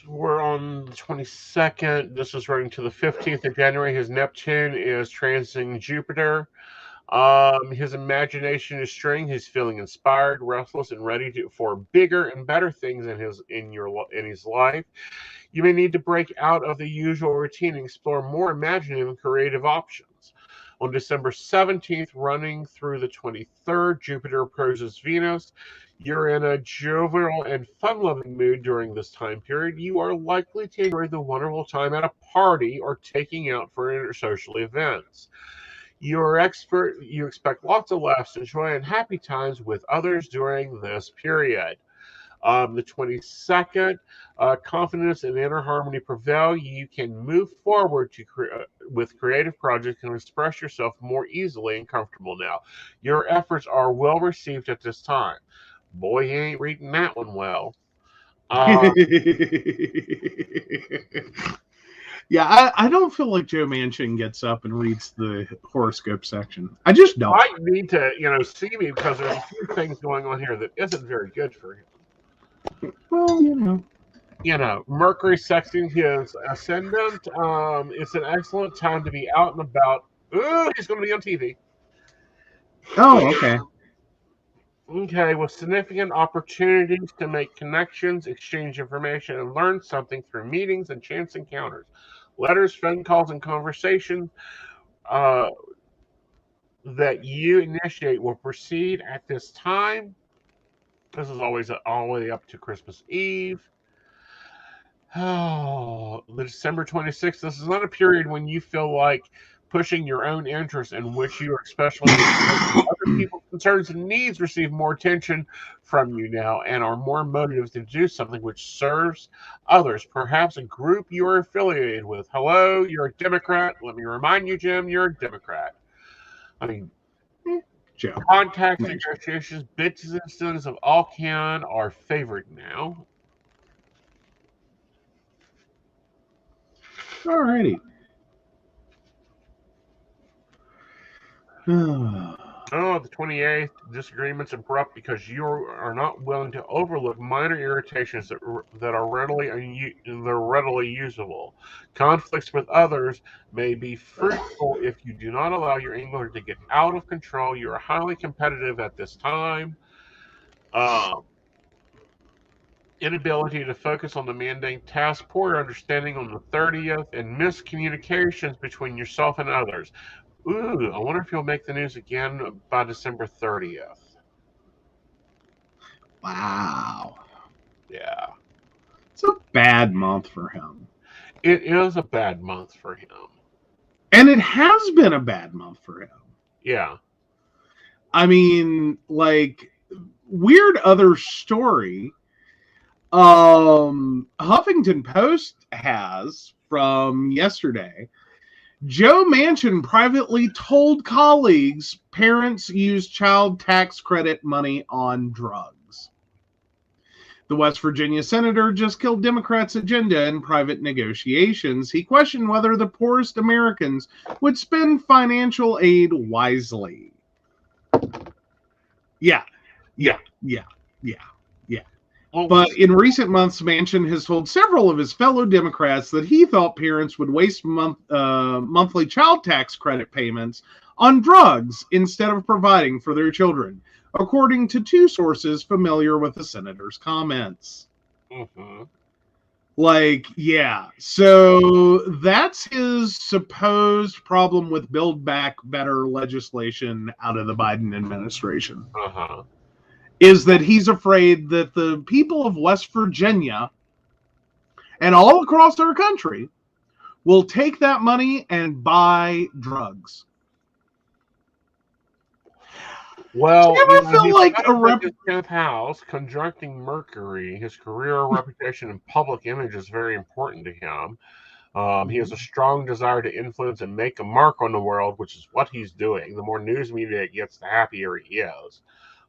we're on the 22nd. This is running to the 15th of January. His Neptune is transiting Jupiter. His imagination is stirring. He's feeling inspired, restless, and ready for bigger and better things in his life. You may need to break out of the usual routine and explore more imaginative and creative options. On December 17th, running through the 23rd, Jupiter approaches Venus. You're in a jovial and fun loving mood during this time period. You are likely to enjoy the wonderful time at a party or taking out for social events. You expect lots of laughs and joy and happy times with others during this period. The 22nd, confidence and inner harmony prevail. You can move forward with creative projects and express yourself more easily and comfortable now. Your efforts are well received at this time. Boy, he ain't reading that one well. Yeah, I don't feel like Joe Manchin gets up and reads the horoscope section. I just don't. Might need to, see me because there's a few things going on here that isn't very good for him. Well, Mercury sexting his ascendant. It's an excellent time to be out and about. Ooh, he's going to be on TV. Oh, okay. Okay, with significant opportunities to make connections, exchange information, and learn something through meetings and chance encounters. Letters, phone calls, and conversations that you initiate will proceed at this time. This is always all the way up to Christmas Eve. Oh, the December 26th. This is not a period when you feel like pushing your own interests, in which you are especially other people's concerns and needs receive more attention from you now and are more motivated to do something which serves others, perhaps a group you are affiliated with. Hello, you're a Democrat. Let me remind you, Jim, you're a Democrat. I mean, Joe. contacts, Manchin. negotiations, businesses of all kind are favored now. Alrighty. Oh, the 28th, disagreements abrupt because you are not willing to overlook minor irritations that are readily usable. Conflicts with others may be fruitful if you do not allow your anger to get out of control. You are highly competitive at this time. Inability to focus on the mundane task, poor understanding on the 30th, and miscommunications between yourself and others. Ooh, I wonder if he'll make the news again by December 30th. Wow. Yeah. It's a bad month for him. It is a bad month for him. And it has been a bad month for him. Yeah. I mean, like, weird other story. Huffington Post has from yesterday. Joe Manchin privately told colleagues parents use child tax credit money on drugs. The West Virginia senator just killed Democrats' agenda in private negotiations. He questioned whether the poorest Americans would spend financial aid wisely. Yeah. Well, But in recent months, Manchin has told several of his fellow Democrats that he thought parents would waste monthly child tax credit payments on drugs instead of providing for their children, according to two sources familiar with the senator's comments. mm-hmm. Like, yeah. So that's his supposed problem with Build Back Better legislation out of the Biden administration. Uh-huh. Is that he's afraid that the people of West Virginia and all across our country will take that money and buy drugs. Well, Do you ever feel like his 10th house, conjuncting Mercury, his career, reputation, and public image is very important to him. He has a strong desire to influence and make a mark on the world, which is what he's doing. The more news media it gets, the happier he is.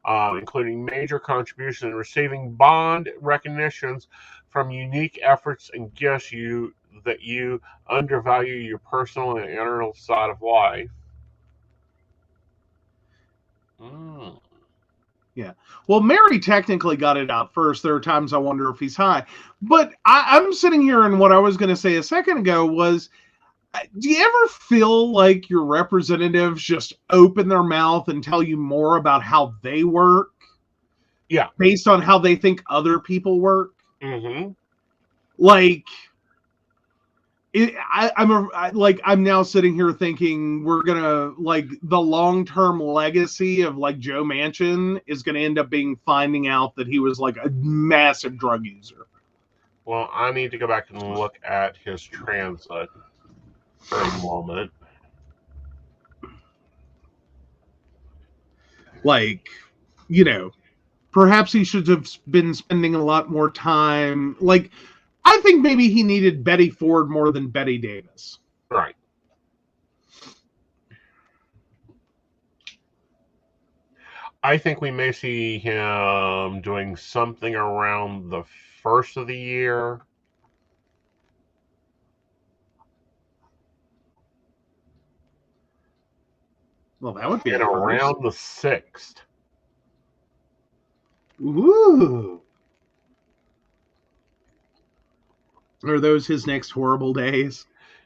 Including major contributions and receiving bond recognitions from unique efforts and gifts that you undervalue your personal and inner side of life. Yeah. Well, Mary technically got it out first. There are times I wonder if he's high. But I'm sitting here, and what I was going to say a second ago was, do you ever feel like your representatives just open their mouth and tell you more about how they work? Yeah. Based on how they think other people work? Mm-hmm. Like, I'm now sitting here thinking we're gonna, like, the long-term legacy of, like, Joe Manchin is gonna end up being finding out that he was, like, a massive drug user. Well, I need to go back and look at his transit for a moment. Like, you know, perhaps he should have been spending a lot more time. Like, I think maybe he needed Betty Ford more than Betty Davis. Right. I think we may see him doing something around the first of the year. Well, that would be and around the 6th. Ooh. Are those his next horrible days?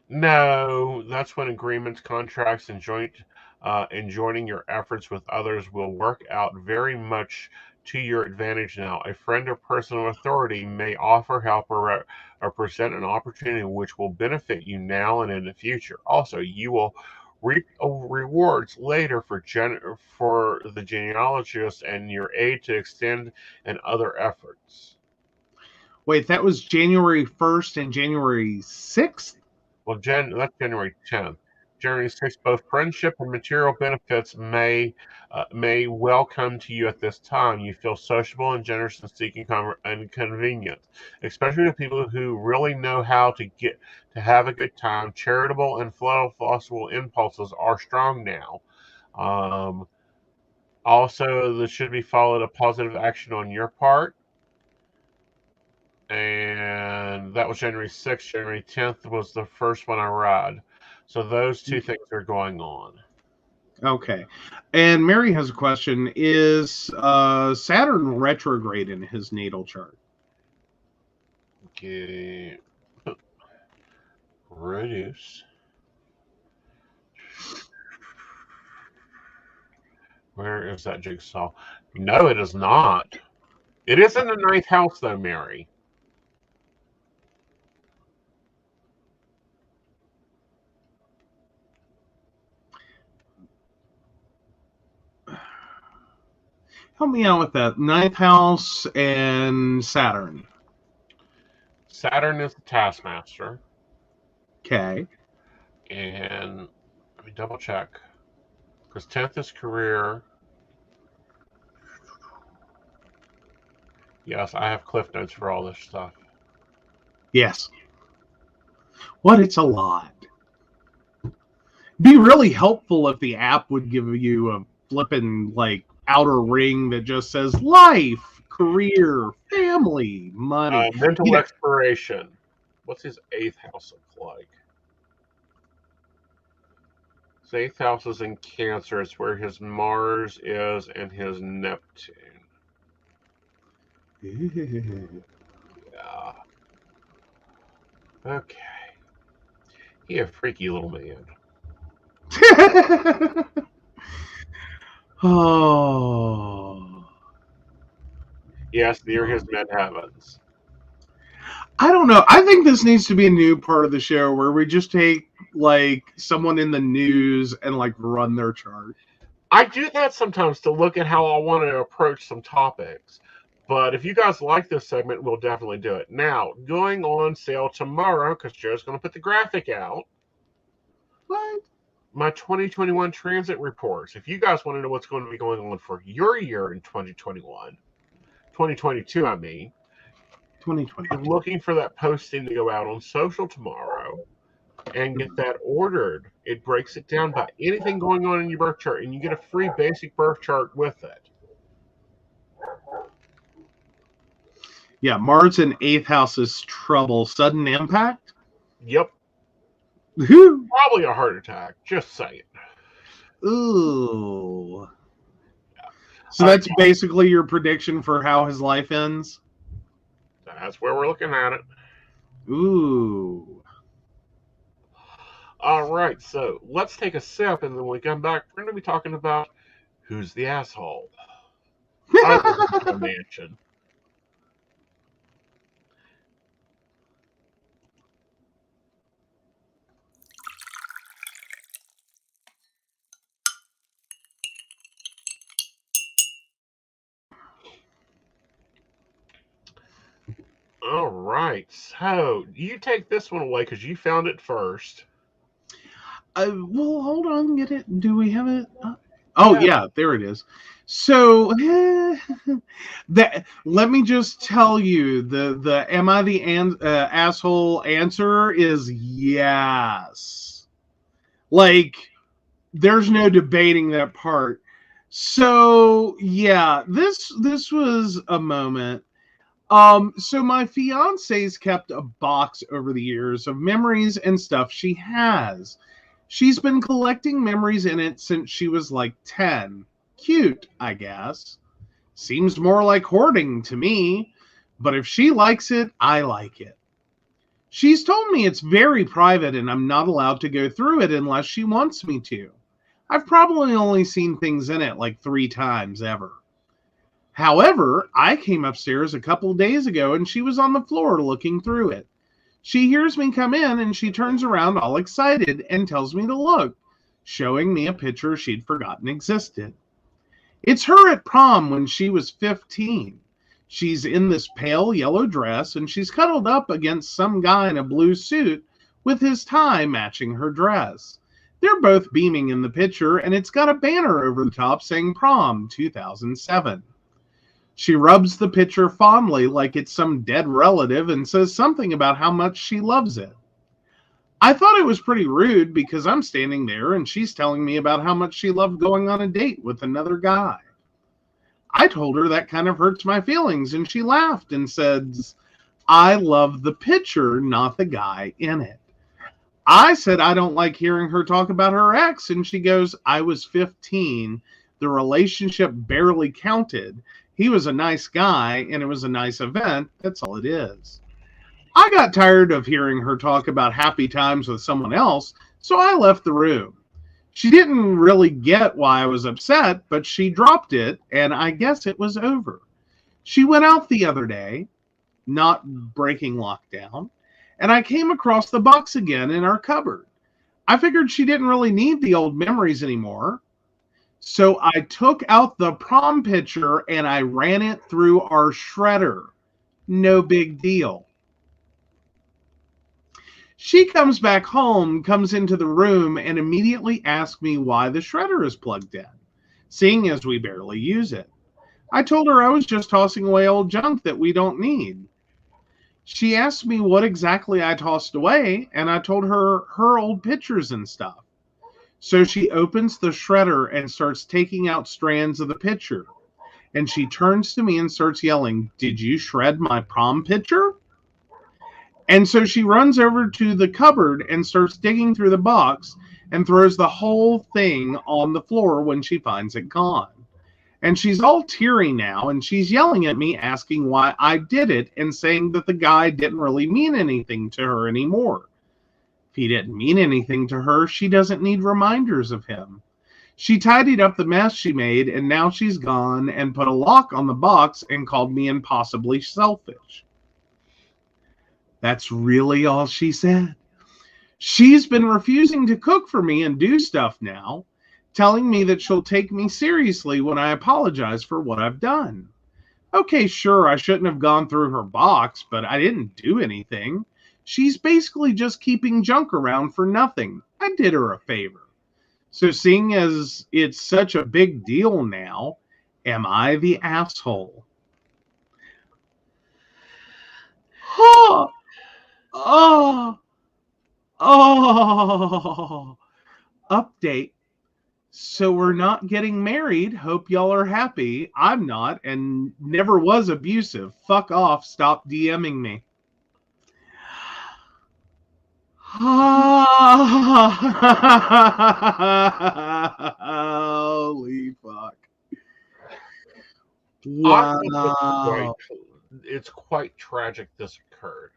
No, that's when agreements, contracts, and joining your efforts with others will work out very much to your advantage now. A friend or person of authority may offer help or present an opportunity which will benefit you now and in the future. Also, you will reap rewards later for the genealogist and your aid to extend and other efforts. Wait, that was January 1st and January 6th? Well, that's January 10th. January 6th, both friendship and material benefits may well come to you at this time. You feel sociable and generous and seeking and convenience, especially to people who really know how to have a good time. Charitable and philosophical impulses are strong now. Also, this should be followed a positive action on your part. And that was January 6th. January 10th was the first one I read. So those two things are going on. Okay. And Mary has a question. Is Saturn retrograde in his natal chart? Okay. Reduce. Where is that jigsaw? No, it is not. It is in the 9th house, though, Mary. Help me out with that. 9th house and Saturn. Saturn is the taskmaster. Okay. And let me double check. Because 10th is career. Yes, I have cliff notes for all this stuff. Yes. What? It's a lot. Be really helpful if the app would give you a flippin' like outer ring that just says life, career, family, money. Mental exploration. What's his 8th house look like? His 8th house is in Cancer. It's where his Mars is and his Neptune. Yeah. Okay. He a freaky little man. Oh. Yes, near his midheavens. I don't know. I think this needs to be a new part of the show where we just take like someone in the news and like run their chart. I do that sometimes to look at how I want to approach some topics. But if you guys like this segment, we'll definitely do it. Now, going on sale tomorrow, because Joe's going to put the graphic out. What? My 2021 transit reports. If you guys want to know what's going to be going on for your year in 2021, 2022, I mean, 2020. I'm looking for that posting to go out on social tomorrow and get that ordered. It breaks it down by anything going on in your birth chart, and you get a free basic birth chart with it. Yeah, Mars in 8th house is trouble. Sudden impact? Yep. Ooh. Probably a heart attack. Just saying. Ooh. So that's basically your prediction for how his life ends? That's where we're looking at it. Ooh. All right, so let's take a sip, and then when we come back, we're going to be talking about who's the asshole. Mansion. All right, so you take this one away because you found it first. Well, hold on. Get it. Do we have it? Oh, yeah, there it is. So, that let me just tell you, the am I the asshole answer is yes. Like, there's no debating that part. So, yeah, this was a moment. So my fiance's kept a box over the years of memories and stuff she has. She's been collecting memories in it since she was like 10. Cute, I guess. Seems more like hoarding to me, but if she likes it, I like it. She's told me it's very private and I'm not allowed to go through it unless she wants me to. I've probably only seen things in it like 3 times ever. However, I came upstairs a couple days ago and she was on the floor looking through it. She hears me come in and she turns around all excited and tells me to look, showing me a picture she'd forgotten existed. It's her at prom when she was 15. She's in this pale yellow dress and she's cuddled up against some guy in a blue suit with his tie matching her dress. They're both beaming in the picture and it's got a banner over the top saying Prom 2007. She rubs the picture fondly like it's some dead relative and says something about how much she loves it. I thought it was pretty rude because I'm standing there and she's telling me about how much she loved going on a date with another guy. I told her that kind of hurts my feelings and she laughed and said, I love the picture, not the guy in it. I said I don't like hearing her talk about her ex and she goes, I was 15. The relationship barely counted. He was a nice guy, and it was a nice event. That's all it is. I got tired of hearing her talk about happy times with someone else, so I left the room. She didn't really get why I was upset, but she dropped it, and I guess it was over. She went out the other day, not breaking lockdown, and I came across the box again in our cupboard. I figured she didn't really need the old memories anymore. So I took out the prom picture and I ran it through our shredder. No big deal. She comes back home, comes into the room, and immediately asks me why the shredder is plugged in, seeing as we barely use it. I told her I was just tossing away old junk that we don't need. She asked me what exactly I tossed away, and I told her her old pictures and stuff. So she opens the shredder and starts taking out strands of the picture. And she turns to me and starts yelling, "Did you shred my prom picture?" And so she runs over to the cupboard and starts digging through the box and throws the whole thing on the floor when she finds it gone. And she's all teary now, and she's yelling at me, asking why I did it, and saying that the guy didn't really mean anything to her anymore. If he didn't mean anything to her, she doesn't need reminders of him. She tidied up the mess she made, and now she's gone and put a lock on the box and called me impossibly selfish. That's really all she said. She's been refusing to cook for me and do stuff now, telling me that she'll take me seriously when I apologize for what I've done. Okay, sure, I shouldn't have gone through her box, but I didn't do anything. She's basically just keeping junk around for nothing. I did her a favor. So seeing as it's such a big deal now, am I the asshole? Oh, oh, oh. Update. So we're not getting married. Hope y'all are happy. I'm not and never was abusive. Fuck off. Stop DMing me. Holy fuck. Wow. It's quite tragic this occurred.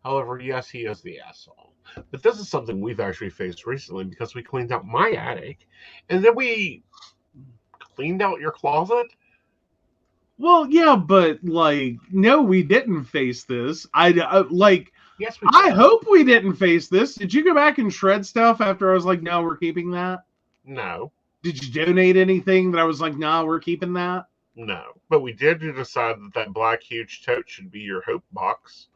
However, yes, he is the asshole. But this is something we've actually faced recently because we cleaned out my attic and then we cleaned out your closet. Well, yeah, but like, no, we didn't face this. Yes, we I did. hope we didn't face this. Did you go back and shred stuff after I was like, no, we're keeping that? No. Did you donate anything that I was like, no, we're keeping that? No. But we did decide that black huge tote should be your hope box.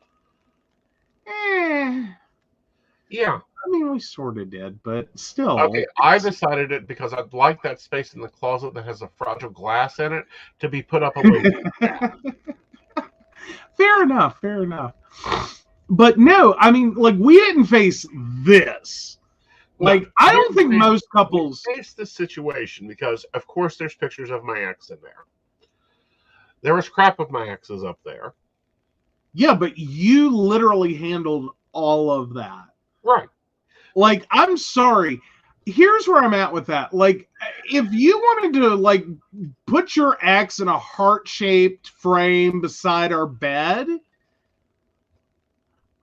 Yeah. I mean, we sort of did, but still. Okay, I decided it because I'd like that space in the closet that has a fragile glass in it to be put up a little bit. Fair enough. But no, I mean, like, we didn't face this. Like, no, I don't think most couples face this situation because, of course, there's pictures of my ex in there. There was crap of my exes up there. Yeah, but you literally handled all of that. Right. Like, I'm sorry. Here's where I'm at with that. Like, if you wanted to, like, put your ex in a heart-shaped frame beside our bed,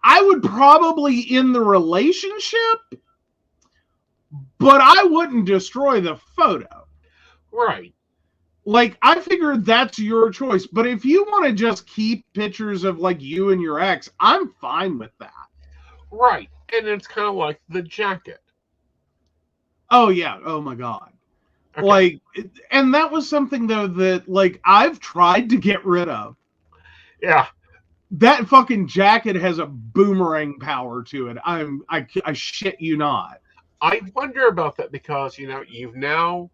I would probably end the relationship, but I wouldn't destroy the photo. Right. Like, I figured that's your choice. But if you want to just keep pictures of, like, you and your ex, I'm fine with that. Right. And it's kind of like the jacket. Oh, yeah. Oh, my God. Okay. Like, and that was something, though, that, like, I've tried to get rid of. Yeah. That fucking jacket has a boomerang power to it. I shit you not. I wonder about that because, you know, you've now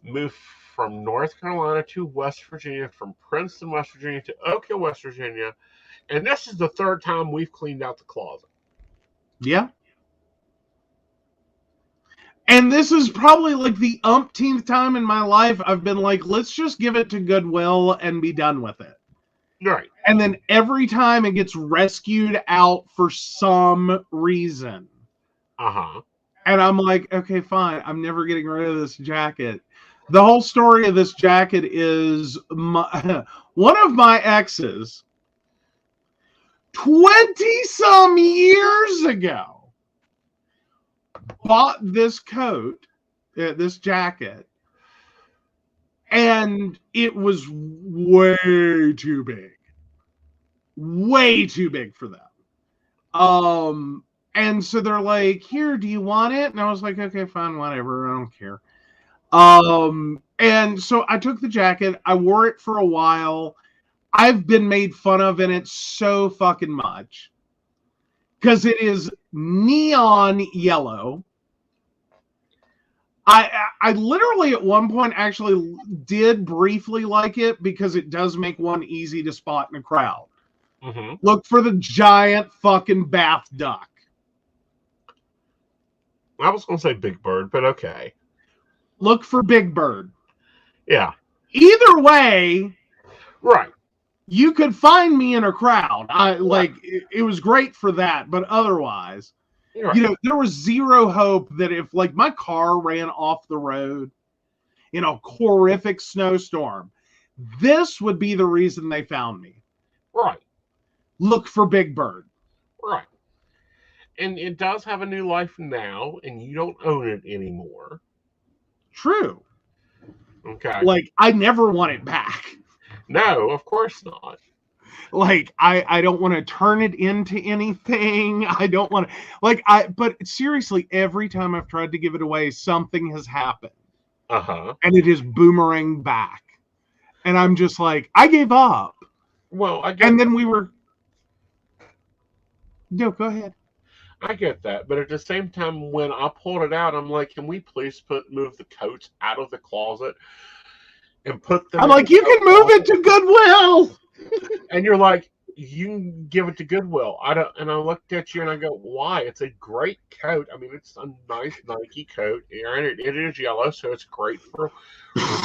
moved from North Carolina to West Virginia, from Princeton, West Virginia to Oak Hill, West Virginia. And this is the third time we've cleaned out the closet. Yeah. And this is probably like the umpteenth time in my life I've been like, let's just give it to Goodwill and be done with it. Right. And then every time it gets rescued out for some reason. Uh-huh. And I'm like, okay, fine. I'm never getting rid of this jacket. The whole story of this jacket is one of my exes 20-some years ago bought this coat, this jacket, and it was way too big. Way too big for them. And so they're like, here, do you want it? And I was like, okay, fine, whatever. I don't care. And so I took the jacket. I wore it for a while. I've been made fun of in it so fucking much. Because it is neon yellow. I literally at one point actually did briefly like it because it does make one easy to spot in a crowd. Mm-hmm. Look for the giant fucking bath duck. I was going to say Big Bird, but okay. Look for Big Bird. Yeah. Either way, Right. you could find me in a crowd. Right. It was great for that, but otherwise, Right. you know, there was zero hope that if like my car ran off the road in a horrific snowstorm, this would be the reason they found me. Right. Look for Big Bird. Right. And it does have a new life now, and you don't own it anymore. True. Okay. Like, I never want it back. No, of course not. Like, I don't want to turn it into anything. I don't want to, but seriously, every time I've tried to give it away, something has happened. Uh-huh. And it is boomerang back. And I'm just like, I gave up. Well, I get And then we were, no, go ahead. I get that, but at the same time, when I pulled it out, I'm like, can we please move the coats out of the closet and put them? I'm like, you can move it to Goodwill. And you're like, you can give it to Goodwill. I don't. And I looked at you and I go, why? It's a great coat. I mean, it's a nice Nike coat, and it is yellow, so it's great for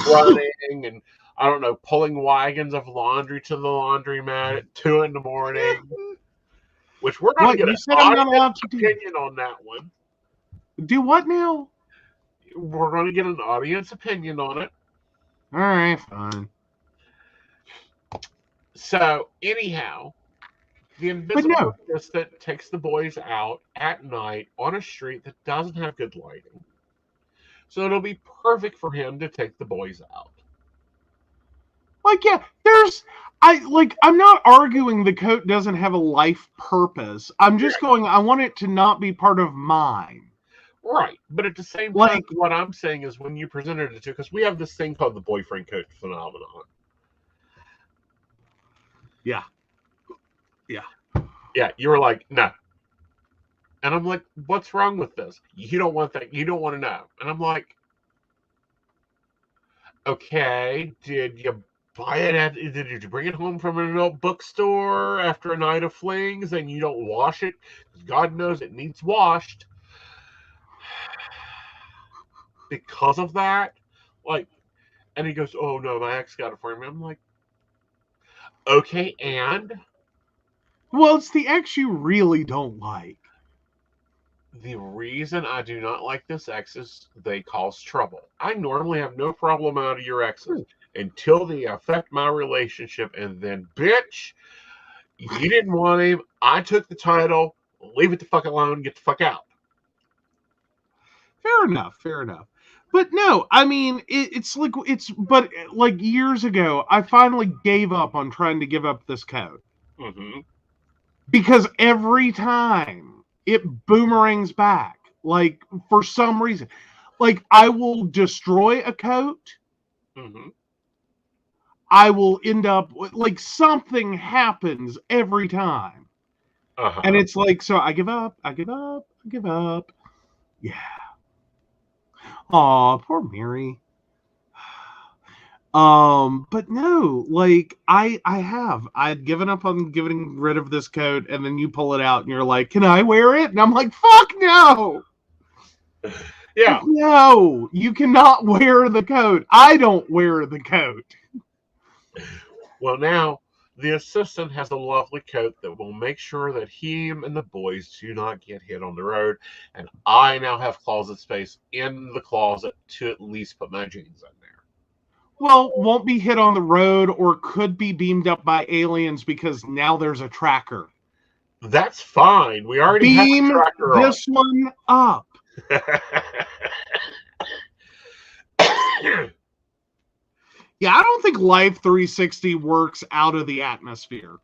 running and I don't know, pulling wagons of laundry to the laundromat at 2 a.m. Which we're going to get You an said I'm not allowed audience to do. opinion on that one. Do what now? We're going to get an audience opinion on it. All right, fine. So, anyhow, the invisible assistant takes the boys out at night on a street that doesn't have good lighting. So it'll be perfect for him to take the boys out. Like, yeah, I'm not arguing the coat doesn't have a life purpose. I'm just going, I want it to not be part of mine. Right. But at the same time, what I'm saying is when you presented it to, because we have this thing called the boyfriend coat phenomenon. Yeah. Yeah, you were like, no. And I'm like, what's wrong with this? You don't want that. You don't want to know. And I'm like, okay, did you buy it did you bring it home from an adult bookstore after a night of flings and you don't wash it? God knows it needs washed. Because of that, like, and he goes, oh no, my ex got it for me. I'm like, okay, and? Well, it's the ex you really don't like. The reason I do not like this ex is they cause trouble. I normally have no problem out of your exes until they affect my relationship, and then, bitch, you didn't want him. I took the title. Leave it the fuck alone. Get the fuck out. Fair enough. But no, I mean, but like years ago, I finally gave up on trying to give up this code. Mm-hmm. Because every time it boomerangs back, like for some reason, like I will destroy a coat. Mm-hmm. I will end up like something happens every time. Uh-huh. And it's like, so I give up. Yeah. Aw, poor Mary. But no, like I'd given up on getting rid of this coat, and then you pull it out and you're like, can I wear it? And I'm like, fuck no. Yeah. No, you cannot wear the coat. I don't wear the coat. Well, now the assistant has a lovely coat that will make sure that him and the boys do not get hit on the road. And I now have closet space in the closet to at least put my jeans in there. Well, won't be hit on the road or could be beamed up by aliens because now there's a tracker. That's fine. We already beam have a tracker this one up. Yeah, I don't think Live 360 works out of the atmosphere.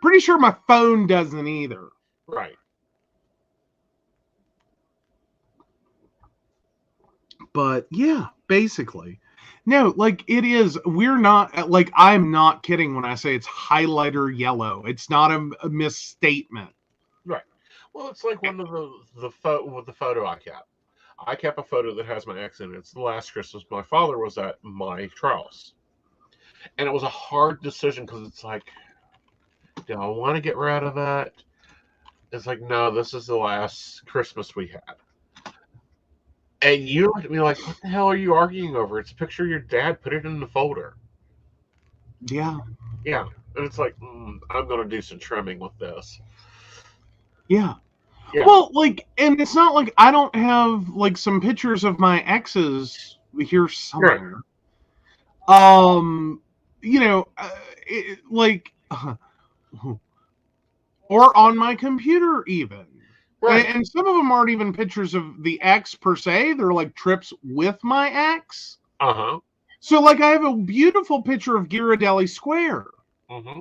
Pretty sure my phone doesn't either. Right. But yeah, basically. No, like it is. We're not, like, I'm not kidding when I say it's highlighter yellow. It's not a misstatement. Right. Well, it's like one of the photo I kept. I kept a photo that has my ex in it. It's the last Christmas my father was at my trials, and it was a hard decision because it's like, do I want to get rid of it? It's like, no, this is the last Christmas we had. And you look at me like, what the hell are you arguing over? It's a picture of your dad. Put it in the folder. Yeah. Yeah. And it's like, I'm going to do some trimming with this. Yeah. Yeah. Well, like, and it's not like I don't have like some pictures of my exes here somewhere. You know, like, or on my computer even. Right. And some of them aren't even pictures of the ex per se. They're like trips with my ex. Uh-huh. So, like, I have a beautiful picture of Ghirardelli Square. Mm-hmm.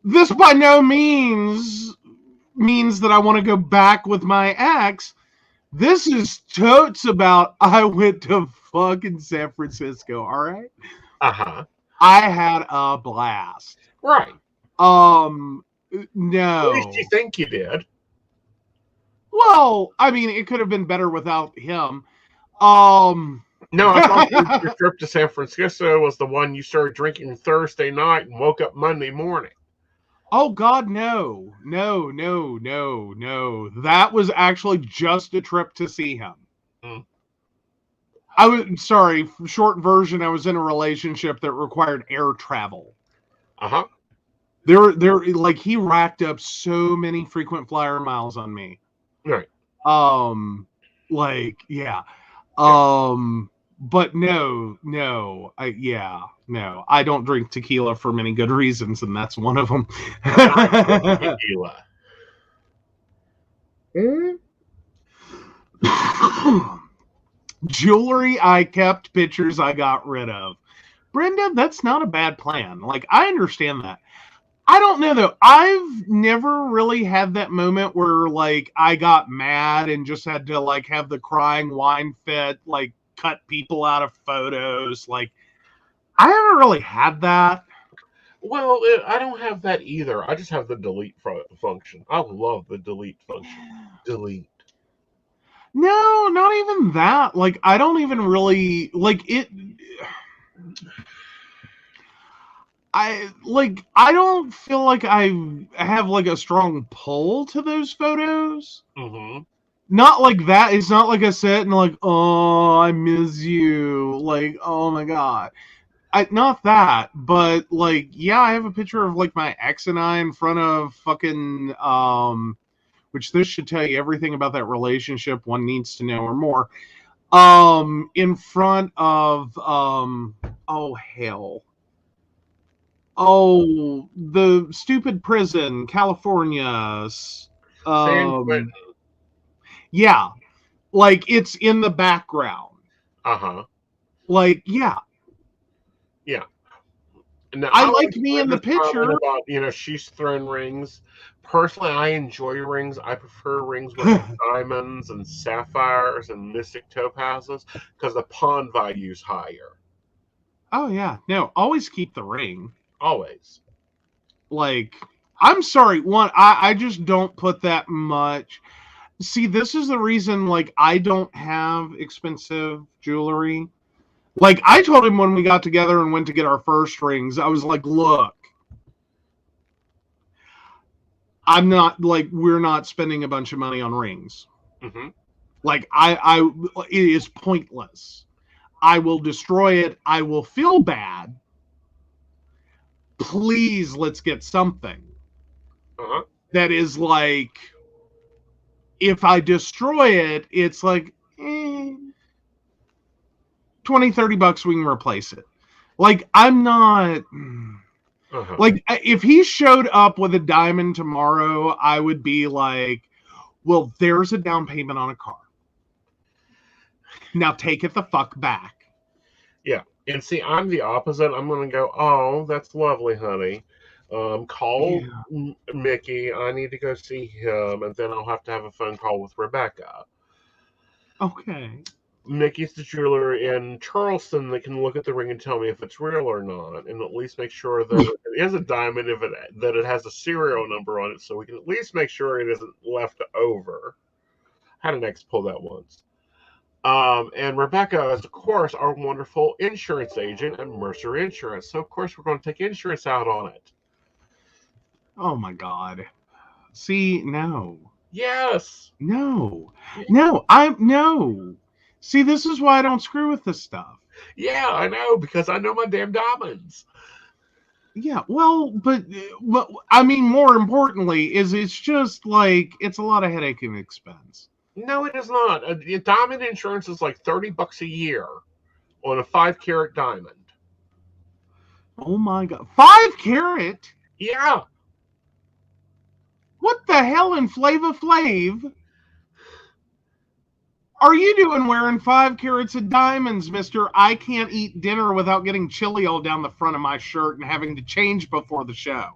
This by no means that I want to go back with my ex. This is totes about I went to fucking San Francisco, all right? Uh-huh. I had a blast. Right. No. At least you think you did. Well, I mean, it could have been better without him. No, I thought your trip to San Francisco was the one you started drinking Thursday night and woke up Monday morning. Oh, God, no. No. That was actually just a trip to see him. I was, sorry, short version, I was in a relationship that required air travel. Uh-huh. There, like, he racked up so many frequent flyer miles on me. Right. Like, yeah. But no, I don't drink tequila for many good reasons, and that's one of them. Tequila. Jewelry I kept, pictures I got rid of. Brenda, that's not a bad plan. Like, I understand that. I don't know, though. I've never really had that moment where, like, I got mad and just had to, like, have the crying wine fit, like, cut people out of photos. Like, I haven't really had that. Well, I don't have that either. I just have the delete function. I love the delete function. Delete. No, not even that. Like, I don't even really, like, it... I don't feel like I have like a strong pull to those photos. Mm-hmm. Not like that. It's not like I sit and like, oh, I miss you. Like, oh my God. Not that, but like, yeah, I have a picture of like my ex and I in front of fucking, which this should tell you everything about that relationship one needs to know or more. In front of, oh hell. Oh, the stupid prison, California. San Quentin. Yeah, like it's in the background. Uh-huh. Like, yeah. Yeah. Now, I like me in the picture. About, she's thrown rings. Personally, I enjoy rings. I prefer rings with diamonds and sapphires and mystic topazes because the pawn value is higher. Oh, yeah. No, always keep the ring. Always. Like, I'm sorry. I just don't put that much. See, this is the reason, like, I don't have expensive jewelry. Like, I told him when we got together and went to get our first rings, I was like, look, I'm not, like, we're not spending a bunch of money on rings. Mm-hmm. Like, it is pointless. I will destroy it. I will feel bad. Please, let's get something that is like, if I destroy it, it's like, 20, $30, we can replace it. Like, I'm not... Like, if he showed up with a diamond tomorrow, I would be like, well, there's a down payment on a car. Now take it the fuck back. Yeah. And see, I'm the opposite. I'm going to go, oh, that's lovely, honey. Call Mickey. I need to go see him. And then I'll have to have a phone call with Rebecca. Okay. Mickey's the jeweler in Charleston that can look at the ring and tell me if it's real or not, and at least make sure that it is a diamond that it has a serial number on it, so we can at least make sure it isn't left over. I had an ex pull that once. And Rebecca is, of course, our wonderful insurance agent at Mercer Insurance. So, of course, we're going to take insurance out on it. Oh my God. See, no. Yes. No. No. See, this is why I don't screw with this stuff. Yeah, I know, because I know my damn diamonds. Yeah, well, but I mean, more importantly, it's just like it's a lot of headache and expense. No, it is not. Diamond insurance is like $30 a year on a 5-carat diamond. Oh my God, 5-carat? Yeah. What the hell in Flava Flav are you doing wearing 5 carats of diamonds, mister? I can't eat dinner without getting chili all down the front of my shirt and having to change before the show.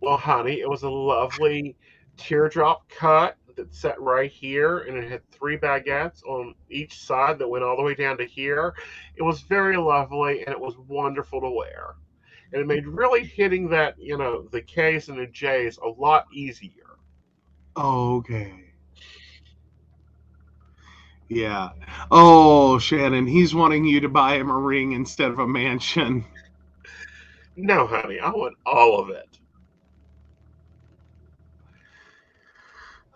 Well, honey, it was a lovely teardrop cut that sat right here, and it had 3 baguettes on each side that went all the way down to here. It was very lovely, and it was wonderful to wear. And it made really hitting that, the K's and the J's a lot easier. Okay. Yeah. Oh, Shannon, he's wanting you to buy him a ring instead of a mansion. No, honey, I want all of it.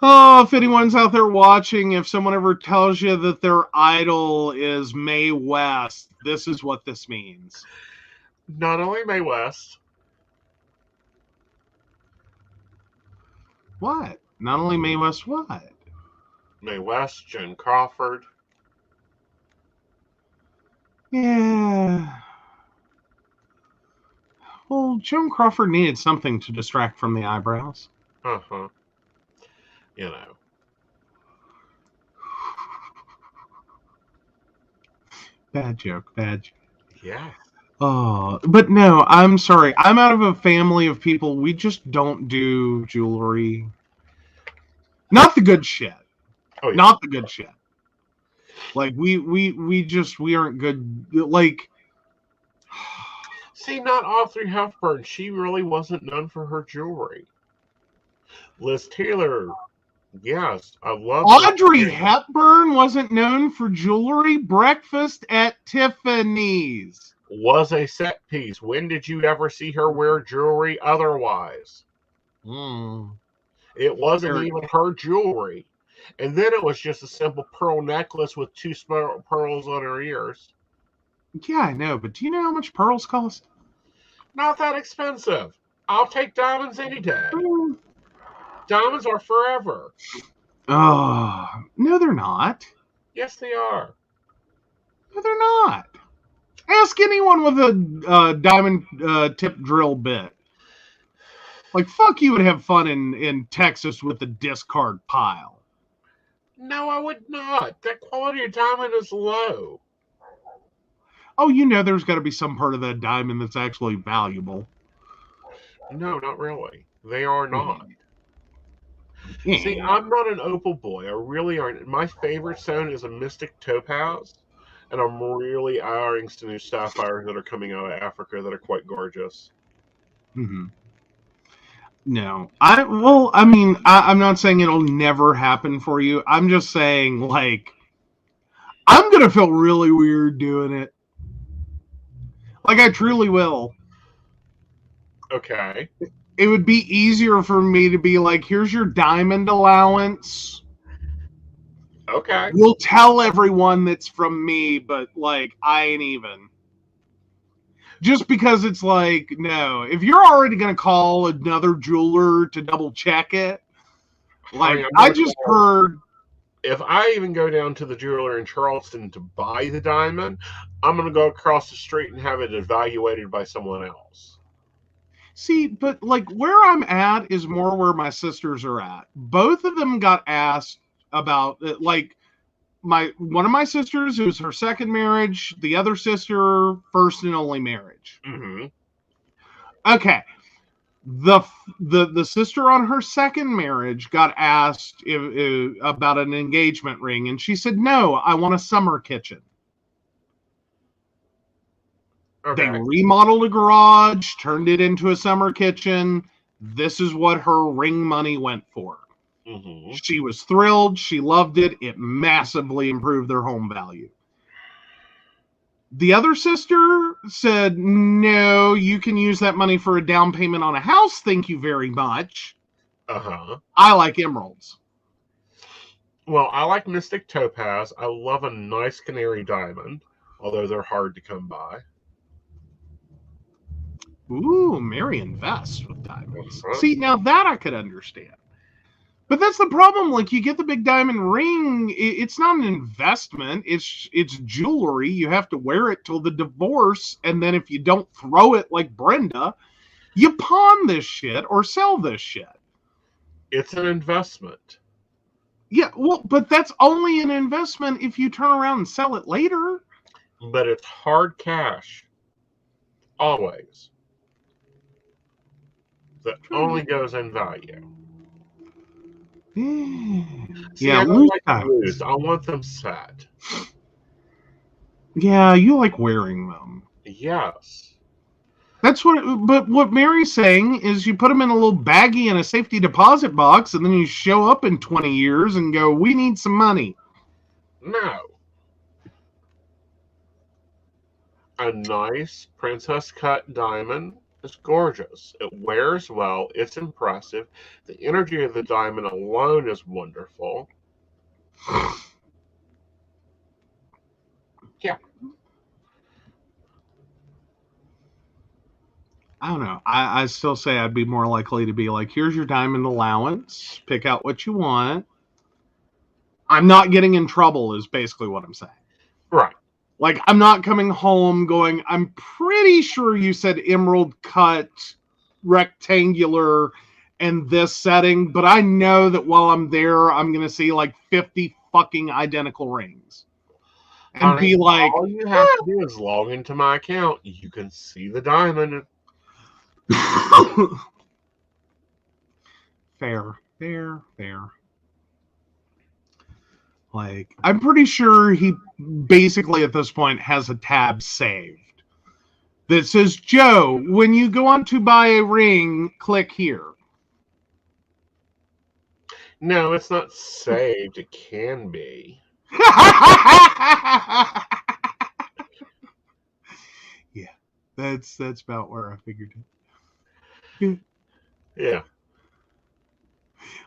Oh, if anyone's out there watching, if someone ever tells you that their idol is Mae West, this is what this means. Not only Mae West. What? Not only Mae West, what? Mae West, Joan Crawford. Yeah. Well, Joan Crawford needed something to distract from the eyebrows. Uh-huh. Bad joke. Yeah. Oh, but no, I'm sorry. I'm out of a family of people. We just don't do jewelry. Not the good shit. Oh, yeah. Not the good shit. Like we aren't good. Like, see, not Audrey Hepburn. She really wasn't known for her jewelry. Liz Taylor, yes, I love Audrey Hepburn wasn't known for jewelry. Breakfast at Tiffany's was a set piece. When did you ever see her wear jewelry otherwise? It wasn't even her jewelry. And then it was just a simple pearl necklace with 2 pearls on her ears. Yeah, I know, but do you know how much pearls cost? Not that expensive. I'll take diamonds any day. Diamonds are forever. Oh, no, they're not. Yes, they are. No, they're not. Ask anyone with a diamond tip drill bit. Like, fuck, you would have fun in Texas with the discard pile. No, I would not. That quality of diamond is low. Oh, there's got to be some part of that diamond that's actually valuable. No, not really. They are not. Yeah. See, I'm not an opal boy. I really aren't. My favorite stone is a mystic topaz, and I'm really eyeing some new sapphires that are coming out of Africa that are quite gorgeous. Mm-hmm. No. I'm not saying it'll never happen for you. I'm just saying, like, I'm going to feel really weird doing it. Like, I truly will. Okay. It would be easier for me to be like, here's your diamond allowance. Okay. We'll tell everyone that's from me, but, like, I ain't even. Just because it's like, no. If you're already going to call another jeweler to double check it, like, I just heard. If I even go down to the jeweler in Charleston to buy the diamond, I'm going to go across the street and have it evaluated by someone else. See, but, like, where I'm at is more where my sisters are at. Both of them got asked about, like, one of my sisters, it was her second marriage. The other sister, first and only marriage. Mm-hmm. Okay. The sister on her second marriage got asked about an engagement ring, and she said, "No, I want a summer kitchen." They Okay. remodeled a garage, turned it into a summer kitchen. This is what her ring money went for. Mm-hmm. She was thrilled. She loved it. It massively improved their home value. The other sister said, "No, you can use that money for a down payment on a house. Thank you very much. Uh-huh. I like emeralds." Well, I like Mystic Topaz. I love a nice canary diamond, although they're hard to come by. Ooh, Mary invests with diamonds. Uh-huh. See, now that I could understand. But that's the problem. Like, you get the big diamond ring, it's not an investment. It's jewelry. You have to wear it till the divorce, and then if you don't throw it like Brenda, you pawn this shit or sell this shit. It's an investment. Yeah, well, but that's only an investment if you turn around and sell it later. But it's hard cash. Always. That only goes in value. See, Yeah, I don't loose like them diamonds. used. I want them set. Yeah, you like wearing them. Yes. That's but what Mary's saying is you put them in a little baggie in a safety deposit box, and then you show up in 20 years and go, "We need some money." No. A nice princess cut diamond is gorgeous. It wears well. It's impressive. The energy of the diamond alone is wonderful. Yeah. I don't know. I still say I'd be more likely to be like, "Here's your diamond allowance. Pick out what you want." I'm not getting in trouble is basically what I'm saying. Right. Like, I'm not coming home going, "I'm pretty sure you said emerald cut rectangular and this setting, but I know that while I'm there, I'm going to see like 50 fucking identical rings." And Honey, be like, all you have to do is log into my account. You can see the diamond. fair. Like, I'm pretty sure he basically at this point has a tab saved that says, "Joe, when you go on to buy a ring, click here." No, it's not saved. It can be. Yeah, that's about where I figured it. Yeah.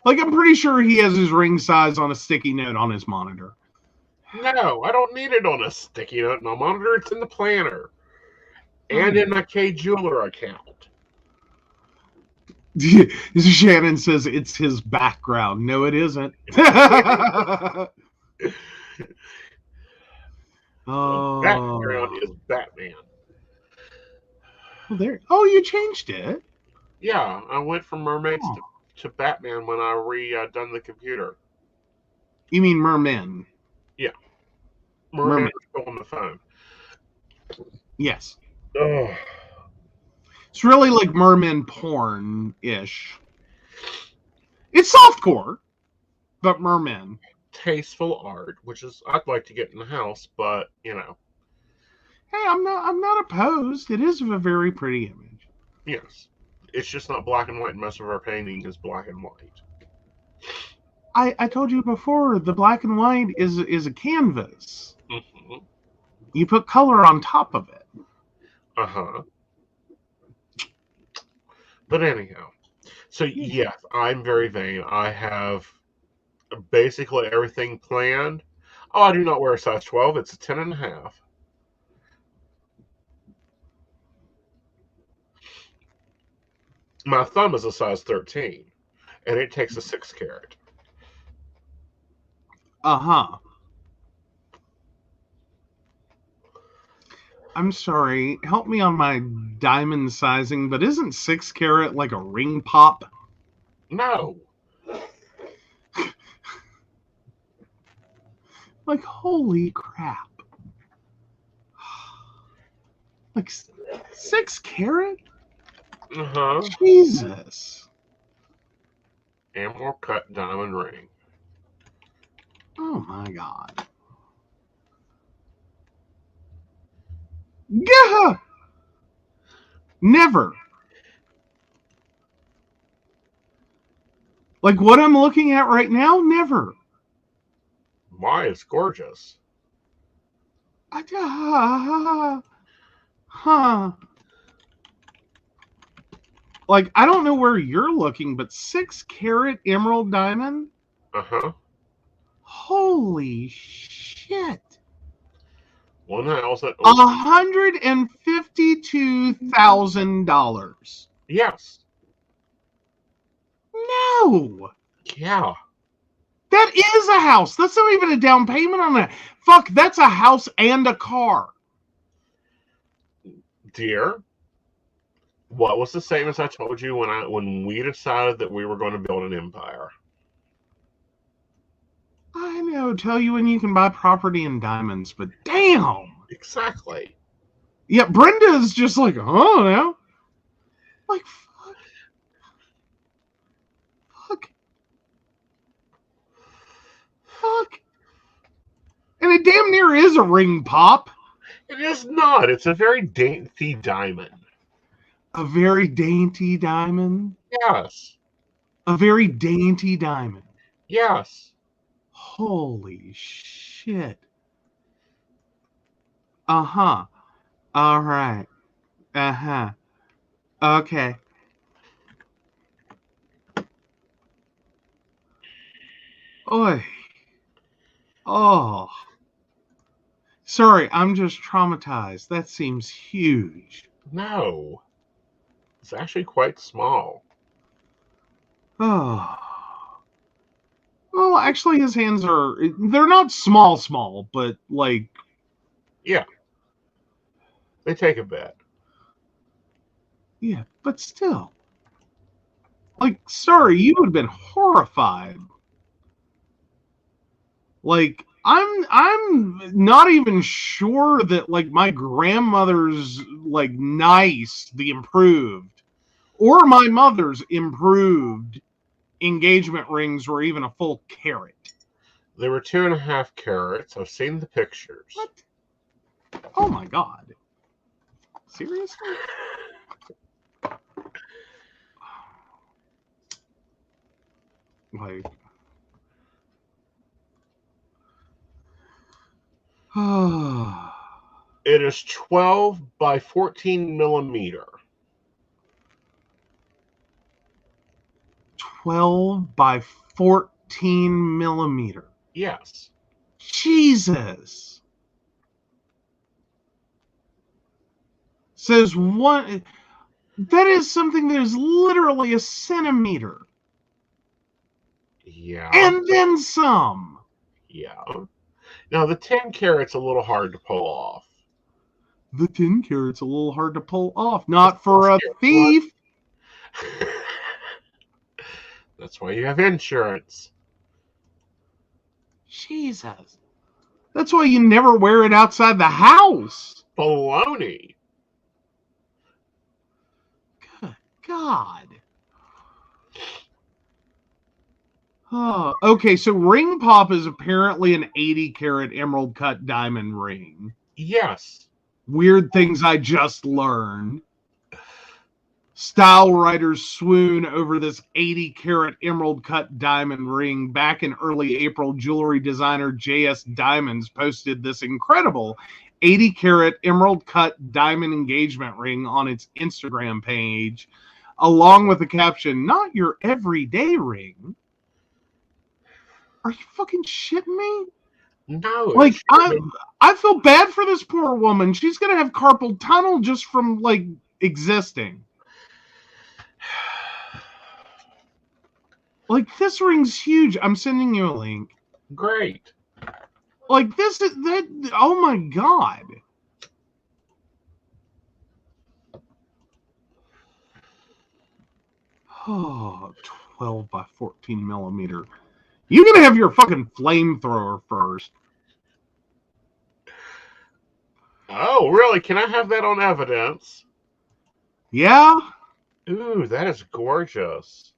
Like, I'm pretty sure he has his ring size on a sticky note on his monitor. No, I don't need it on a sticky note in my monitor. It's in the planner. And in my K Jeweler account. Shannon says it's his background. No, it isn't. Oh, Background is Batman. well, there. Oh, you changed it. Yeah, I went from mermaids to Batman when I redone the computer. You mean mermen? Yeah. Merman is still on the phone. Yes. Ugh. It's really like merman porn-ish. It's softcore, but mermen. Tasteful art, which is I'd like to get in the house, but Hey, I'm not opposed. It is a very pretty image. yes. It's just not black and white. Most of our painting is black and white. I told you before, the black and white is a canvas. Mm-hmm. You put color on top of it. Uh-huh. But anyhow, so yes, I'm very vain. I have basically everything planned. Oh, I do not wear a size 12. It's a 10.5. My thumb is a size 13, and it takes a 6 carat. Uh-huh. I'm sorry. Help me on my diamond sizing, but isn't 6 carat like a ring pop? No. Like, holy crap. Like, 6 carat? Uh-huh. Jesus. Emerald cut diamond ring. Oh my God. Yeah. Never. Like what I'm looking at right now, never. Why? It's gorgeous. Huh. Like, I don't know where you're looking, but 6-carat emerald diamond? Uh-huh. Holy shit. One house at $152,000. Yes. No. Yeah. That is a house. That's not even a down payment on that. Fuck, that's a house and a car. Dear, what was the same as I told you when we decided that we were going to build an empire? I know, tell you when you can buy property in diamonds, but damn. Exactly. Yeah, Brenda is just like, oh, now. Like, fuck. And it damn near is a ring pop. It is not. It's a very dainty diamond. A very dainty diamond. Yes. A very dainty diamond. Yes. Holy shit. Uh-huh. All right. Uh-huh. Okay. Oi. Oh. Sorry, I'm just traumatized. That seems huge. No. It's actually quite small. Oh. Well, actually, his hands are... They're not small, but, like... Yeah. They take a bit. Yeah, but still. Like, sorry, you would have been horrified. Like, I'm not even sure that, like, my grandmother's, like, nice, the improved, or my mother's improved engagement rings were even a full carat. They were 2.5 carats. I've seen the pictures. What? Oh my God. Seriously? Like, It is 12 by 14 millimeter. 12 by 14 millimeter. Yes. Jesus. Says one. That is something that is literally a centimeter. Yeah. And then some. Yeah. Now, the 10 carat's a little hard to pull off. The 10 carat's a little hard to pull off. Not for a thief. That's why you have insurance. Jesus. That's why you never wear it outside the house. Baloney. Good God. Oh, okay, so ring pop is apparently an 80-carat emerald cut diamond ring. Yes. Weird things I just learned. Style writers swoon over this 80-carat emerald cut diamond ring. Back in early April, jewelry designer JS Diamonds posted this incredible 80-carat emerald cut diamond engagement ring on its Instagram page, along with the caption, "Not your everyday ring." Are you fucking shitting me? No. Like, I feel bad for this poor woman. She's going to have carpal tunnel just from, like, existing. Like, this ring's huge. I'm sending you a link. Great. Like, this is that. Oh my God. Oh, 12 by 14 millimeter. You gotta have your fucking flamethrower first. Oh, really? Can I have that on evidence? Yeah? Ooh, that is gorgeous.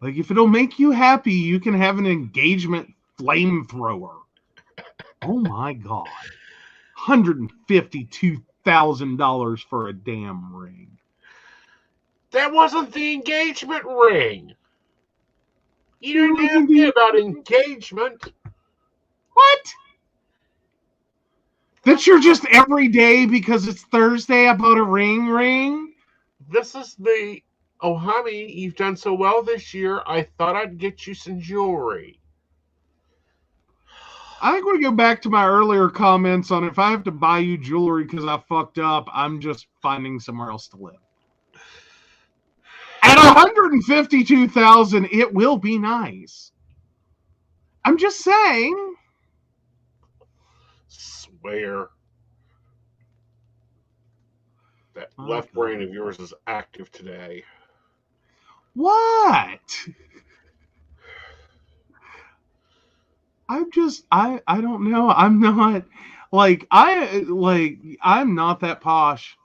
Like, if it'll make you happy, you can have an engagement flamethrower. Oh my God. $152,000 for a damn ring. That wasn't the engagement ring. You It didn't ask wasn't me the- about engagement. What? That you're just every day because it's Thursday I bought a ring? This is the, oh, honey, you've done so well this year. I thought I'd get you some jewelry. I think we go back to my earlier comments on if I have to buy you jewelry because I fucked up, I'm just finding somewhere else to live. At $152,000, it will be nice. I'm just saying. Swear. That Oh, left God. brain of yours is active today. What? I don't know. I'm not I'm not that posh.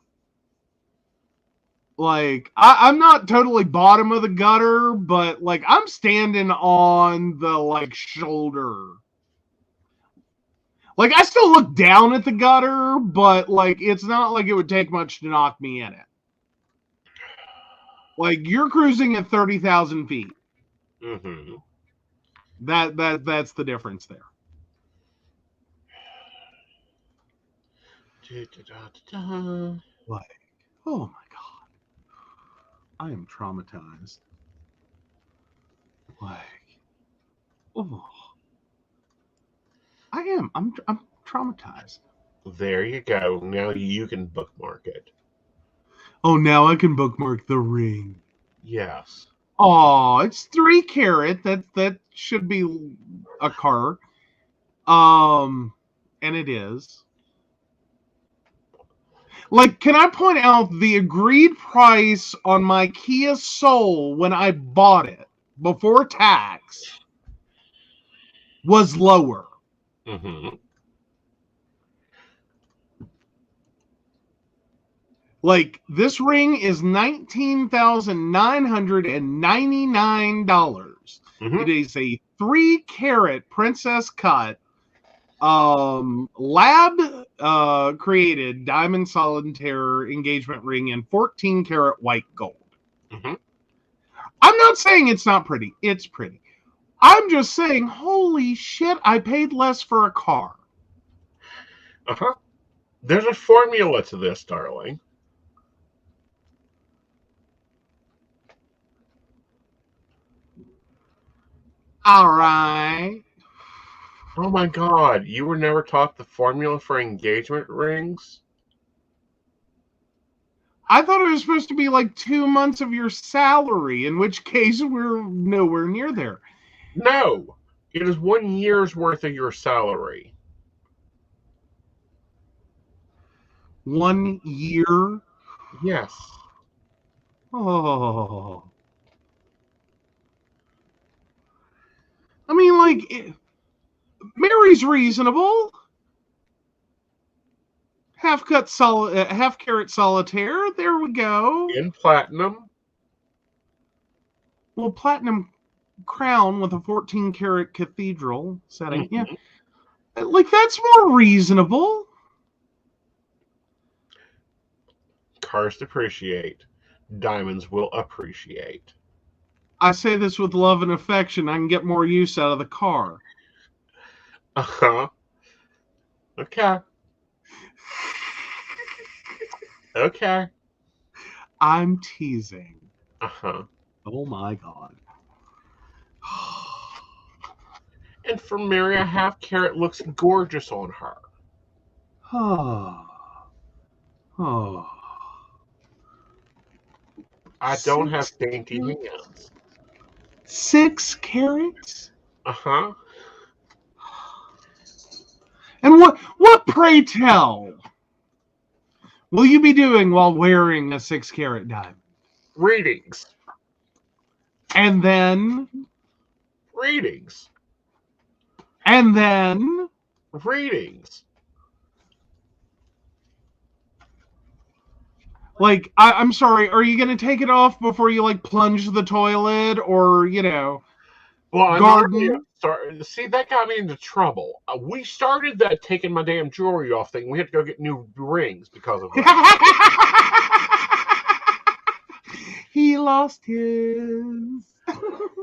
Like, I'm not totally bottom of the gutter, but like I'm standing on the like shoulder. Like, I still look down at the gutter, but like it's not like it would take much to knock me in it. Like, you're cruising at 30,000 feet. Mm-hmm. That's the difference there. Da-da-da-da-da. Like, oh my God, I am traumatized. Like, oh, I am. I'm traumatized. There you go. Now you can bookmark it. Oh, now I can bookmark the ring. Yes. Oh, it's 3 carat. That should be a car. And it is. Like, can I point out the agreed price on my Kia Soul when I bought it before tax was lower. Mm-hmm. Like, this ring is $19,999. Mm-hmm. It is a 3 carat princess cut, lab created diamond solitaire engagement ring in 14 karat white gold. Mm-hmm. I'm not saying it's not pretty. It's pretty. I'm just saying, holy shit, I paid less for a car. Uh-huh. There's a formula to this, darling. All right. Oh my God, you were never taught the formula for engagement rings? I thought it was supposed to be like 2 months of your salary, in which case we're nowhere near there. No, it is 1 year's worth of your salary. 1 year? Yes. Oh. I mean, like, Mary's reasonable. Half carat solitaire. There we go. In platinum. Well, platinum crown with a 14 karat cathedral setting. Mm-hmm. Yeah, like, that's more reasonable. Cars depreciate. Diamonds will appreciate. I say this with love and affection. I can get more use out of the car. Uh-huh. Okay. Okay. I'm teasing. Uh-huh. Oh my God. And for Mary, a half carat looks gorgeous on her. Oh. Oh. I don't have dainty hands. 6 carats? Uh-huh. And what pray tell will you be doing while wearing a 6 carat diamond? Readings. And then Readings. Readings. Like, I'm sorry, are you going to take it off before you, like, plunge the toilet or, Well, I'm already garden? sorry. See, that got me into trouble. We started that taking my damn jewelry off thing. We had to go get new rings because of that. He lost his.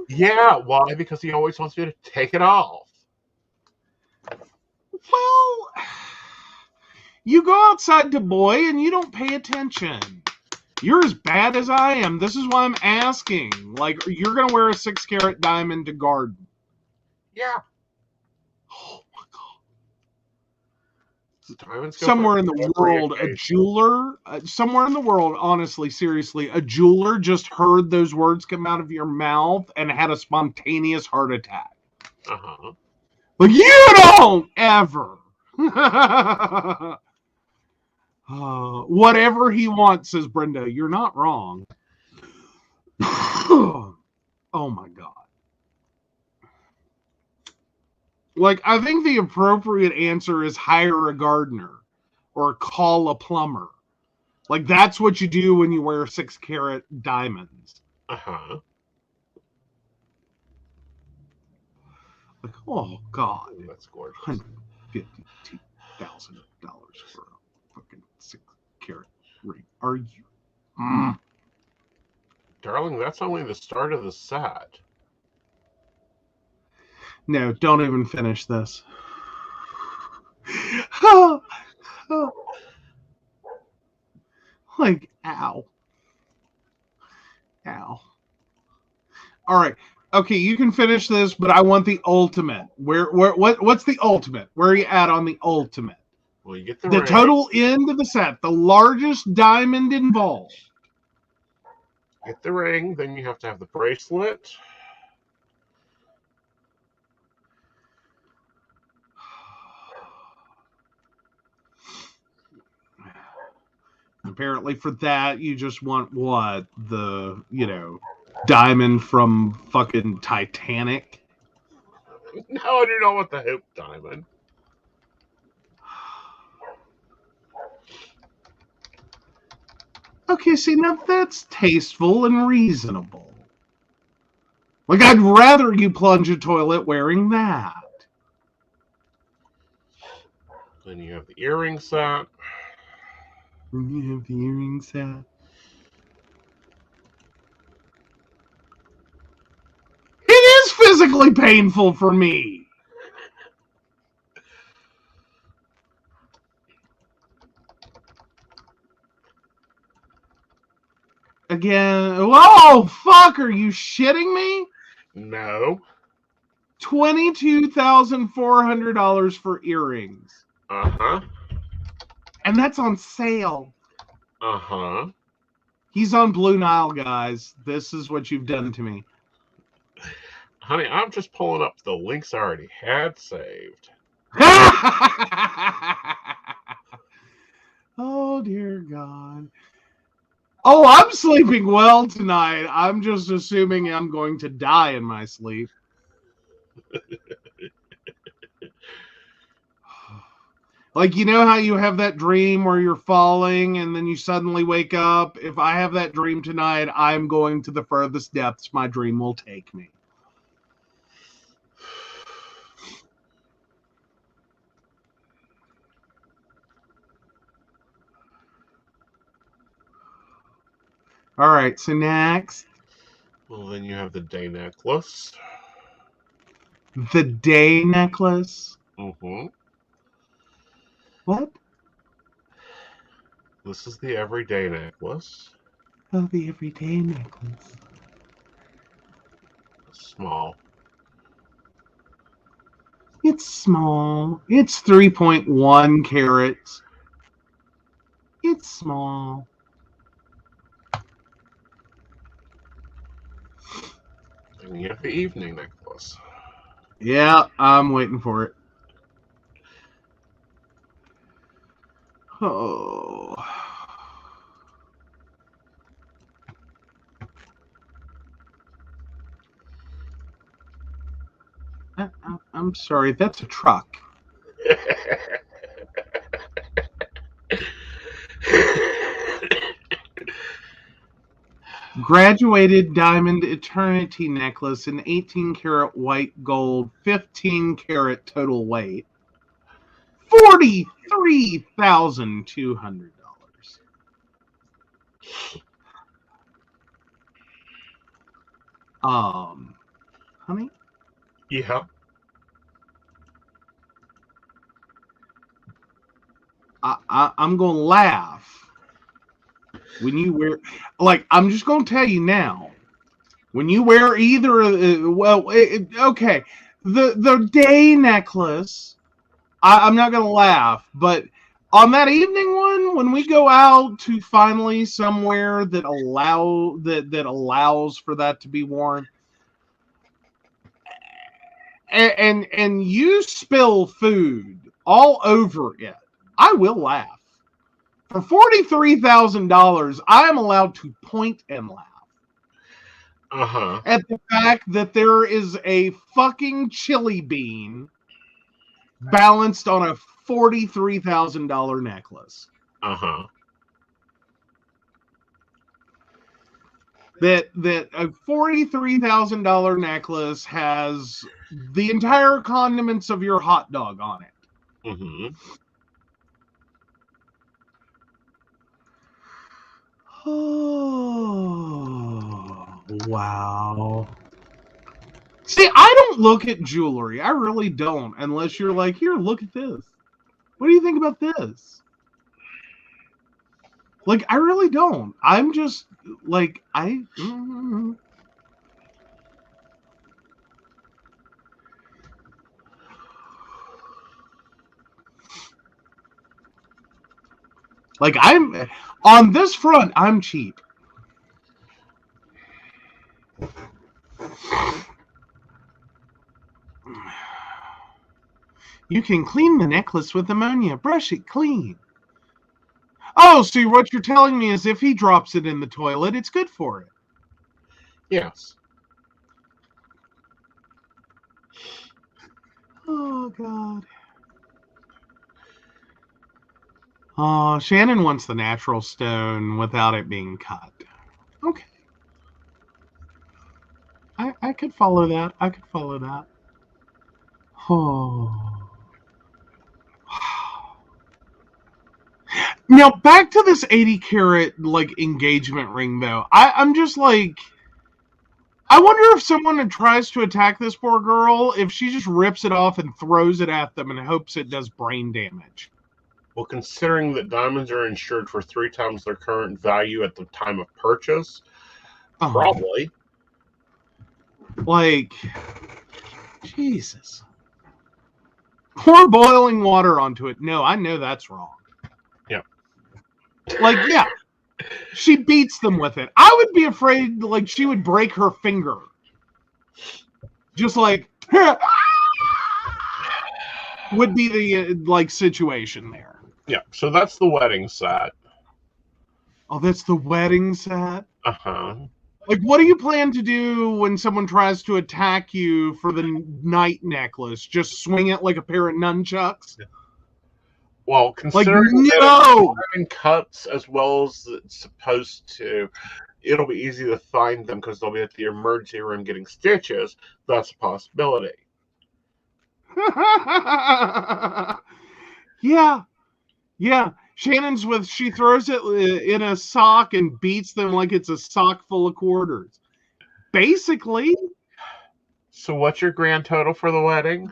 Yeah, why? Because he always wants me to take it off. Well, you go outside to boy and you don't pay attention. You're as bad as I am. This is why I'm asking. Like, you're going to wear a 6-carat diamond to garden. Yeah. Oh, my God. Diamonds go Somewhere for in the every world, a occasion. jeweler, somewhere in the world, honestly, seriously, a jeweler just heard those words come out of your mouth and had a spontaneous heart attack. Uh-huh. Like, you don't ever. Whatever he wants, says Brenda. You're not wrong. Oh my God. Like, I think the appropriate answer is hire a gardener or call a plumber. Like, that's what you do when you wear 6-carat diamonds. Uh-huh. Like, oh God. Ooh, that's gorgeous. $152,000 for a fucking 6-carat ring. Are you? Darling, that's only the start of the set. No, don't even finish this. Oh, like, ow. Ow. All right. Okay, you can finish this, but I want the ultimate. What's the ultimate? Where are you at on the ultimate? Well, you get the The ring. total end of the set, the largest diamond involved. Get the ring, then you have to have the bracelet. Apparently for that, you just want what? The, diamond from fucking Titanic? No, I do not want the hoop diamond. Okay, see, now that's tasteful and reasonable. Like, I'd rather you plunge a toilet wearing that. Then you have the earring set. You have the earring set. It is physically painful for me. Again, oh, fuck, are you shitting me? No. $22,400 for earrings. Uh-huh. And that's on sale. Uh-huh. He's on Blue Nile, guys. This is what you've done to me. Honey, I'm just pulling up the links I already had saved. Oh, dear God. Oh, I'm sleeping well tonight. I'm just assuming I'm going to die in my sleep. Like, you know how you have that dream where you're falling and then you suddenly wake up? If I have that dream tonight, I'm going to the furthest depths my dream will take me. All right, so next. Well, then you have the day necklace. The day necklace? Mm-hmm. What? This is the everyday necklace. Oh, the everyday necklace. Small. It's small. It's 3.1 carats. It's small. And you have the evening necklace. Yeah, I'm waiting for it. Oh. I'm sorry, that's a truck. Graduated diamond eternity necklace in 18 karat white gold, 15 karat total weight. $43,200. Honey, Yeah. I'm gonna laugh when you wear. Like, I'm just gonna tell you now. When you wear either, okay, the day necklace, I'm not gonna laugh, but on that evening one, when we go out to finally somewhere that allows for that to be worn, and you spill food all over it, I will laugh. For $43,000, I am allowed to point and laugh at the fact that there is a fucking chili bean balanced on a $43,000 necklace. That a $43,000 necklace has the entire condiments of your hot dog on it. Oh, wow. See, I don't look at jewelry. I really don't, unless you're like, here, look at this. What do you think about this? Like, I really don't. I'm just like, like, I'm on this front, I'm cheap. You can clean the necklace with ammonia. Brush it clean. Oh, so what you're telling me is if he drops it in the toilet, it's good for it. Yes. Oh, God. Oh, Shannon wants the natural stone without it being cut. Okay. I could follow that. I could follow that. Oh. Now, back to this 80 karat, like, engagement ring, though. I'm just like, I wonder if someone tries to attack this poor girl, if she just rips it off and throws it at them and hopes it does brain damage. Well, considering that diamonds are insured for 3 times their current value at the time of purchase, probably. Like, Jesus. Pour boiling water onto it. No, I know that's wrong. Yeah. Like, yeah. She beats them with it. I would be afraid, like, she would break her finger. Just like, would be the, like, situation there. Yeah, so that's the wedding set. Oh, that's the wedding set? Uh-huh. Like, what do you plan to do when someone tries to attack you for the night necklace? Just swing it like a pair of nunchucks? Well, considering that it's cuts as well as it's supposed to, it'll be easy to find them because they'll be at the emergency room getting stitches. That's a possibility. Yeah. Shannon's she throws it in a sock and beats them like it's a sock full of quarters. Basically. So what's your grand total for the wedding?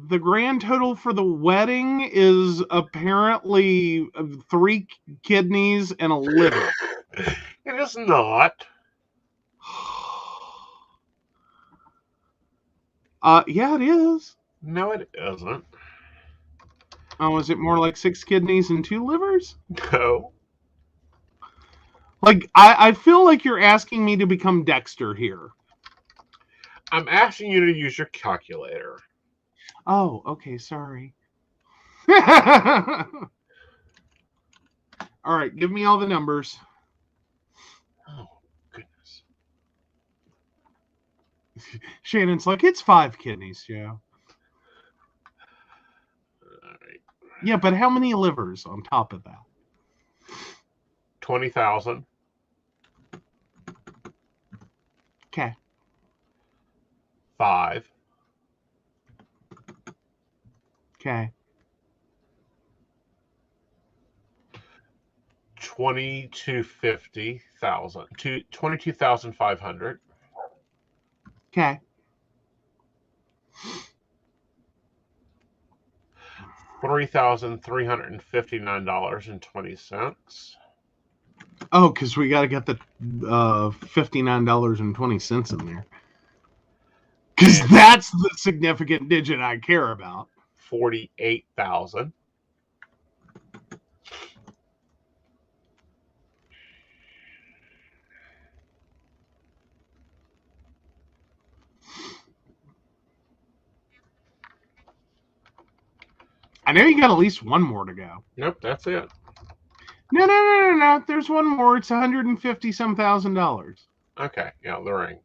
The grand total for the wedding is apparently 3 kidneys and a liver. It is not. Yeah, it is. No, it isn't. Oh, is it more like 6 kidneys and 2 livers? No. Like, I feel like you're asking me to become Dexter here. I'm asking you to use your calculator. Oh, okay, sorry. All right, give me all the numbers. Oh, goodness. Shannon's like, it's 5 kidneys, Joe. All right. Yeah, but how many livers on top of that? 20,000. 5. Okay. 22,500. Okay. $3,359.20. Oh, because we got to get the $59.20 in there. Because And that's the significant digit I care about. 48,000. I know you got at least one more to go. Nope, that's it. No. There's one more. It's $150-some thousand. Okay, yeah, the ring.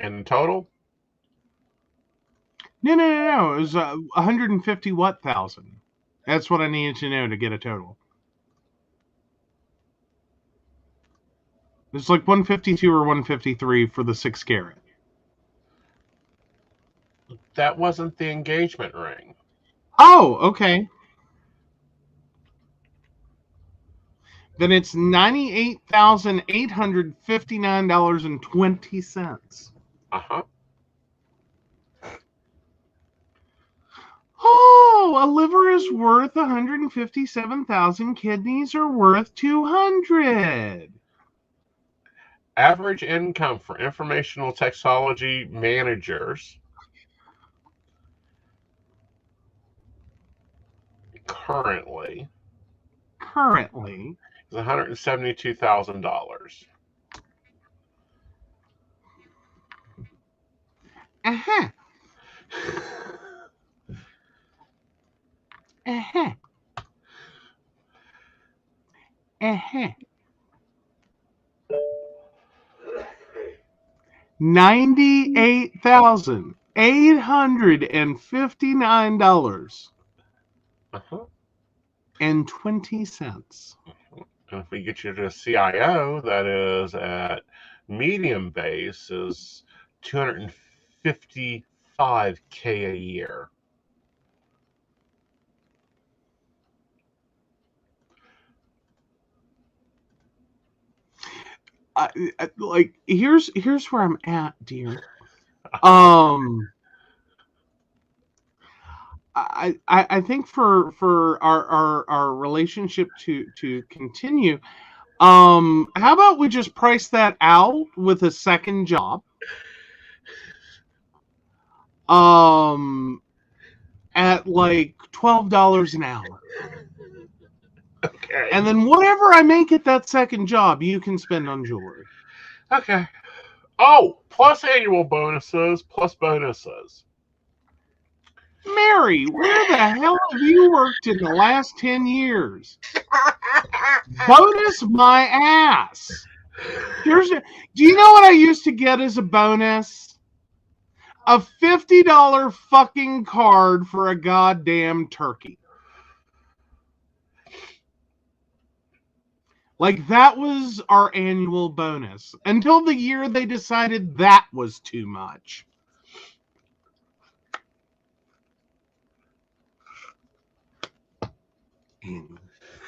And the total? No. It was 150 what thousand. That's what I needed to know to get a total. It's like 152 or 153 for the 6 carat. That wasn't the engagement ring. Oh, okay. Then it's $98,859.20. Uh-huh. Oh, a liver is worth 157,000. Kidneys are worth 200. Average income for informational technology managers currently is $172,000. Uh-huh. Uh-huh. Uh-huh. $98,859 Uh-huh. and 20 cents. And if we get you to a CIO, that is at medium base, is $255K a year. Like here's where I'm at, dear. I think for our relationship to continue, how about we just price that out with a second job? At like $12 an hour. Okay. And then whatever I make at that second job, you can spend on jewelry. Okay. Oh, plus annual bonuses, plus bonuses. Mary, where the hell have you worked in the last 10 years? Bonus my ass. Do you know what I used to get as a bonus? A $50 fucking card for a goddamn turkey. Like, that was our annual bonus. Until the year they decided that was too much. Annual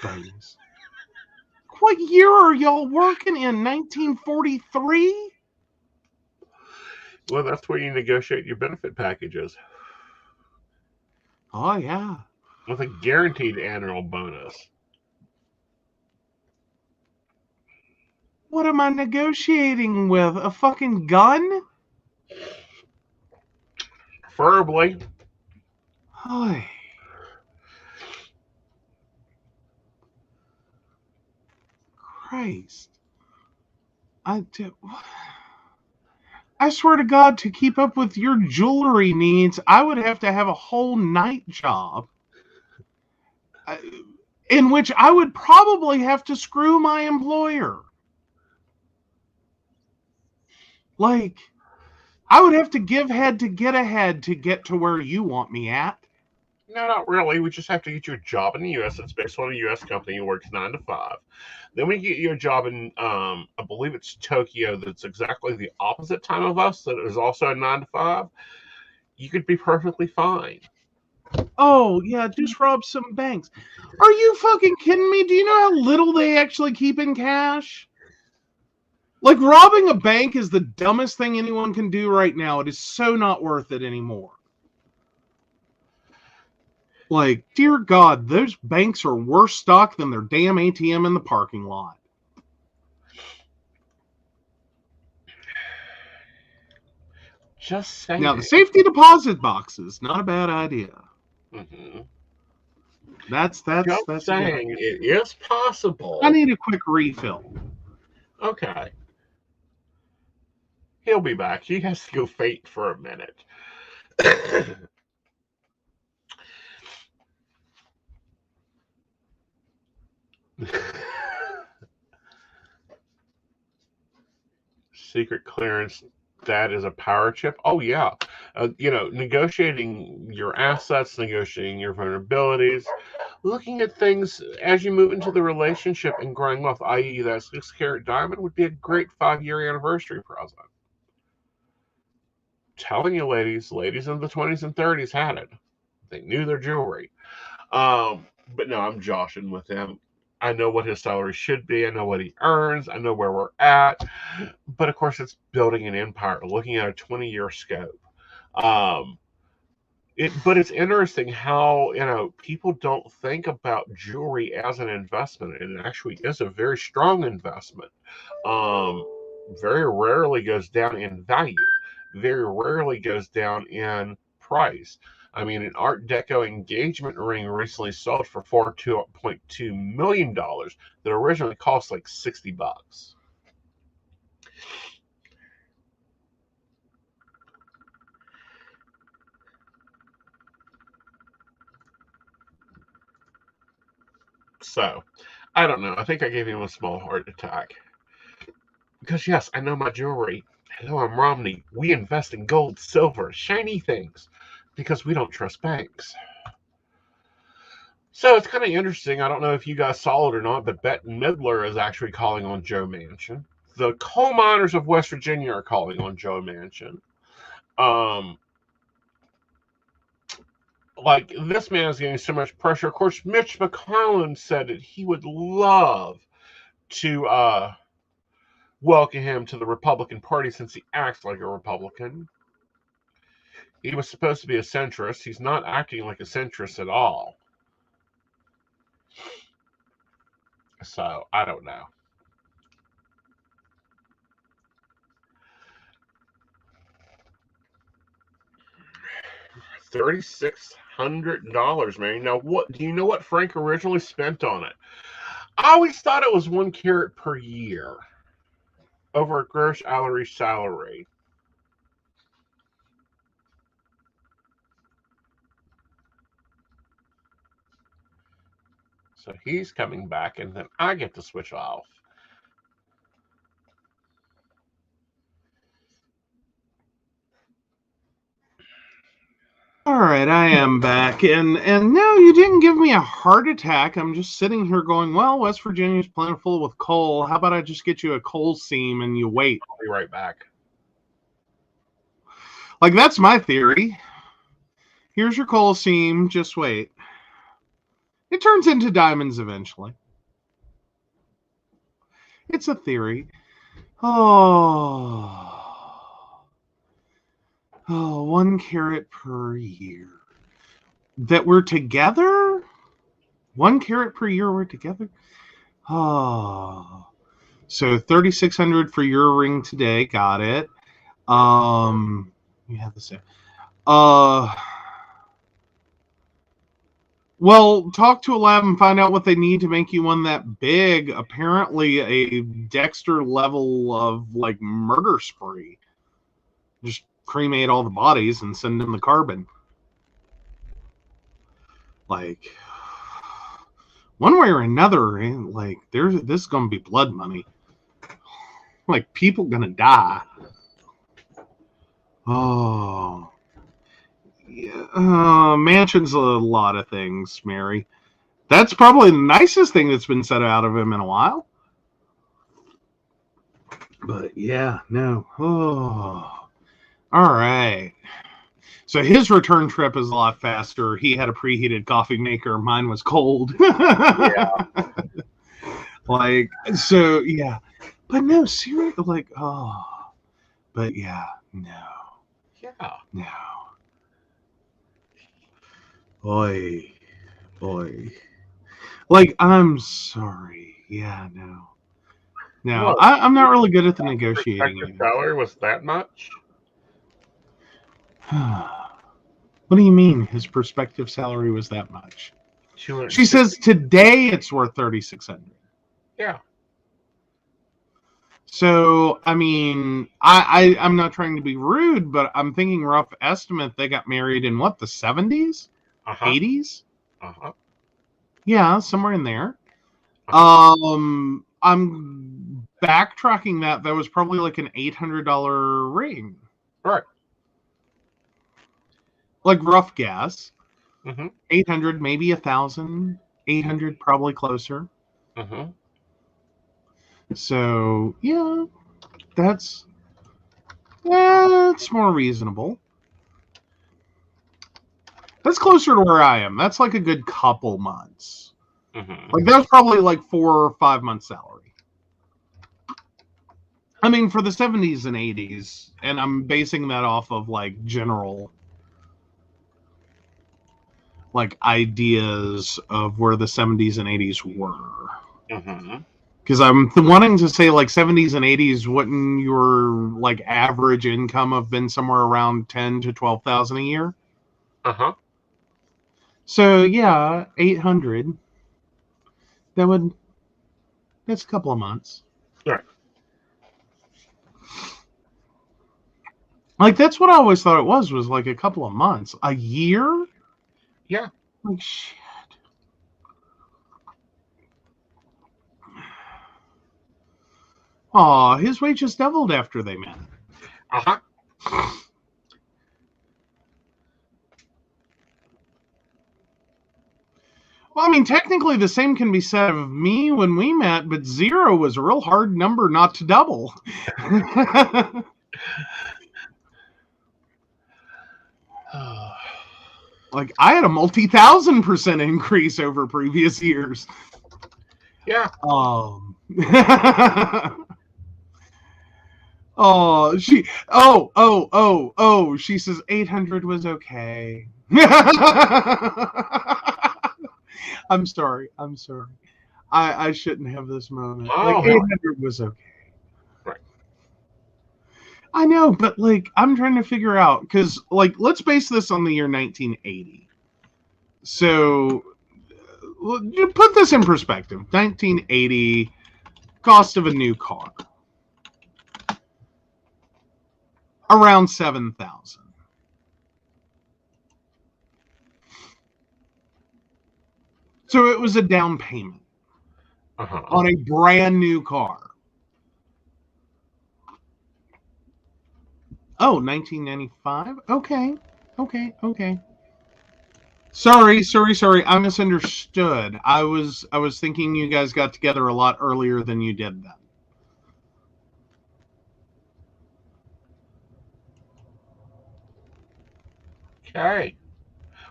bonus. What year are y'all working in? 1943? Well, that's where you negotiate your benefit packages. Oh, yeah. With a guaranteed annual bonus. What am I negotiating with? A fucking gun? Preferably. Hi. Christ. I swear to God, to keep up with your jewelry needs, I would have to have a whole night job. in which I would probably have to screw my employer. Like, I would have to give head to get ahead to get to where you want me at. No, not really. We just have to get you a job in the U.S. that's based on a U.S. company who works 9 to 5. Then we get you a job in, I believe it's Tokyo, that's exactly the opposite time of us, that is also a 9 to 5. You could be perfectly fine. Oh, yeah, just rob some banks. Are you fucking kidding me? Do you know how little they actually keep in cash? Like, robbing a bank is the dumbest thing anyone can do right now. It is so not worth it anymore. Like, dear God, those banks are worse stocked than their damn ATM in the parking lot. Just saying. Now, the safety deposit boxes, not a bad idea. Mm-hmm. That's Just saying, it is possible. I need a quick refill. Okay. He'll be back. He has to go faint for a minute. Secret clearance, that is a power chip. Oh, yeah. Negotiating your assets, negotiating your vulnerabilities, looking at things as you move into the relationship and growing wealth, i.e. that 6-carat diamond would be a great 5-year anniversary present. Telling you, ladies in the 20s and 30s had it. They knew their jewelry. But no, I'm joshing with him. I know what his salary should be. I know what he earns. I know where we're at. But of course, it's building an empire, looking at a 20-year scope. But it's interesting how, people don't think about jewelry as an investment. And it actually is a very strong investment. Very rarely goes down in value. Very rarely goes down in price. I mean, an Art Deco engagement ring recently sold for $4.2 million that originally cost like $60. So, I don't know. I think I gave him a small heart attack. Because, yes, I know my jewelry. Hello, I'm Romney. We invest in gold, silver, shiny things because we don't trust banks. So it's kind of interesting. I don't know if you guys saw it or not, but Bette Midler is actually calling on Joe Manchin. The coal miners of West Virginia are calling on Joe Manchin. This man is getting so much pressure. Of course, Mitch McClellan said that he would love to welcome him to the Republican Party since he acts like a Republican. He was supposed to be a centrist. He's not acting like a centrist at all. So, I don't know. $3,600, man. Now, do you know what Frank originally spent on it? I always thought it was 1 carat per year over a gross hourly salary. So he's coming back, and then I get to switch off. All right, I am back, and no, you didn't give me a heart attack. I'm just sitting here going, well, West Virginia's plentiful with coal. How about I just get you a coal seam and you wait? I'll be right back. Like, that's my theory. Here's your coal seam, just wait. It turns into diamonds eventually. It's a theory. Oh, 1 carat per year. That we're together? 1 carat per year we're together? Oh. So 3,600 for your ring today. Got it. You have the same. Well, talk to a lab and find out what they need to make you one that big. Apparently a Dexter level of like murder spree. Just cremate all the bodies and send them the carbon. Like, one way or another, like this is gonna be blood money. Like people gonna die. Oh, yeah. Mansion's a lot of things, Mary. That's probably the nicest thing that's been said out of him in a while. But yeah, no. Oh, all right. So his return trip is a lot faster. He had a preheated coffee maker. Mine was cold. Yeah. Like, so, yeah. But no, seriously, like, oh. But yeah, no. Yeah. No. Boy. Like, I'm sorry. Yeah, no. No, What? I'm not really good at the negotiating Prospective either. salary was that much? What do you mean his prospective salary was that much? She 260. says today it's worth 3,600. Yeah. So I mean, I'm not trying to be rude, but I'm thinking rough estimate they got married in what, the 70s, Uh-huh. 80s? Uh-huh. Yeah, somewhere in there. I'm backtracking that. That was probably like an $800 ring. Right. Like rough guess. Mm-hmm. 800, maybe 1,000. 800, probably closer. Mm-hmm. So yeah, that's more reasonable. That's closer to where I am. That's like a good couple months. Mm-hmm. Like that was probably like 4 or 5 months salary. I mean, for the 70s and 80s, and I'm basing that off of like general like ideas of where the 70s and 80s were. Mm-hmm. Because I'm wanting to say like 70s and 80s, wouldn't your like average income have been somewhere around 10 to 12,000 a year? Uh-huh. So yeah, 800. That's a couple of months. Right. Like that's what I always thought it was like a couple of months. A year? Yeah. Like shit. Aw, his wages doubled after they met. Uh-huh. Well, I mean, technically the same can be said of me when we met, but 0 was a real hard number not to double. Like, I had a multi-1,000% increase over previous years. Yeah. She says 800 was okay. I'm sorry. I shouldn't have this moment. Oh, Like, hell 800 was okay. Right. I know, but like, I'm trying to figure out, because like, let's base this on the year 1980. So, you put this in perspective. 1980, cost of a new car, around 7,000. So it was a down payment Uh-huh. on a brand new car. Oh, 1995? Okay. Sorry. I misunderstood. I was thinking you guys got together a lot earlier than you did then. Okay.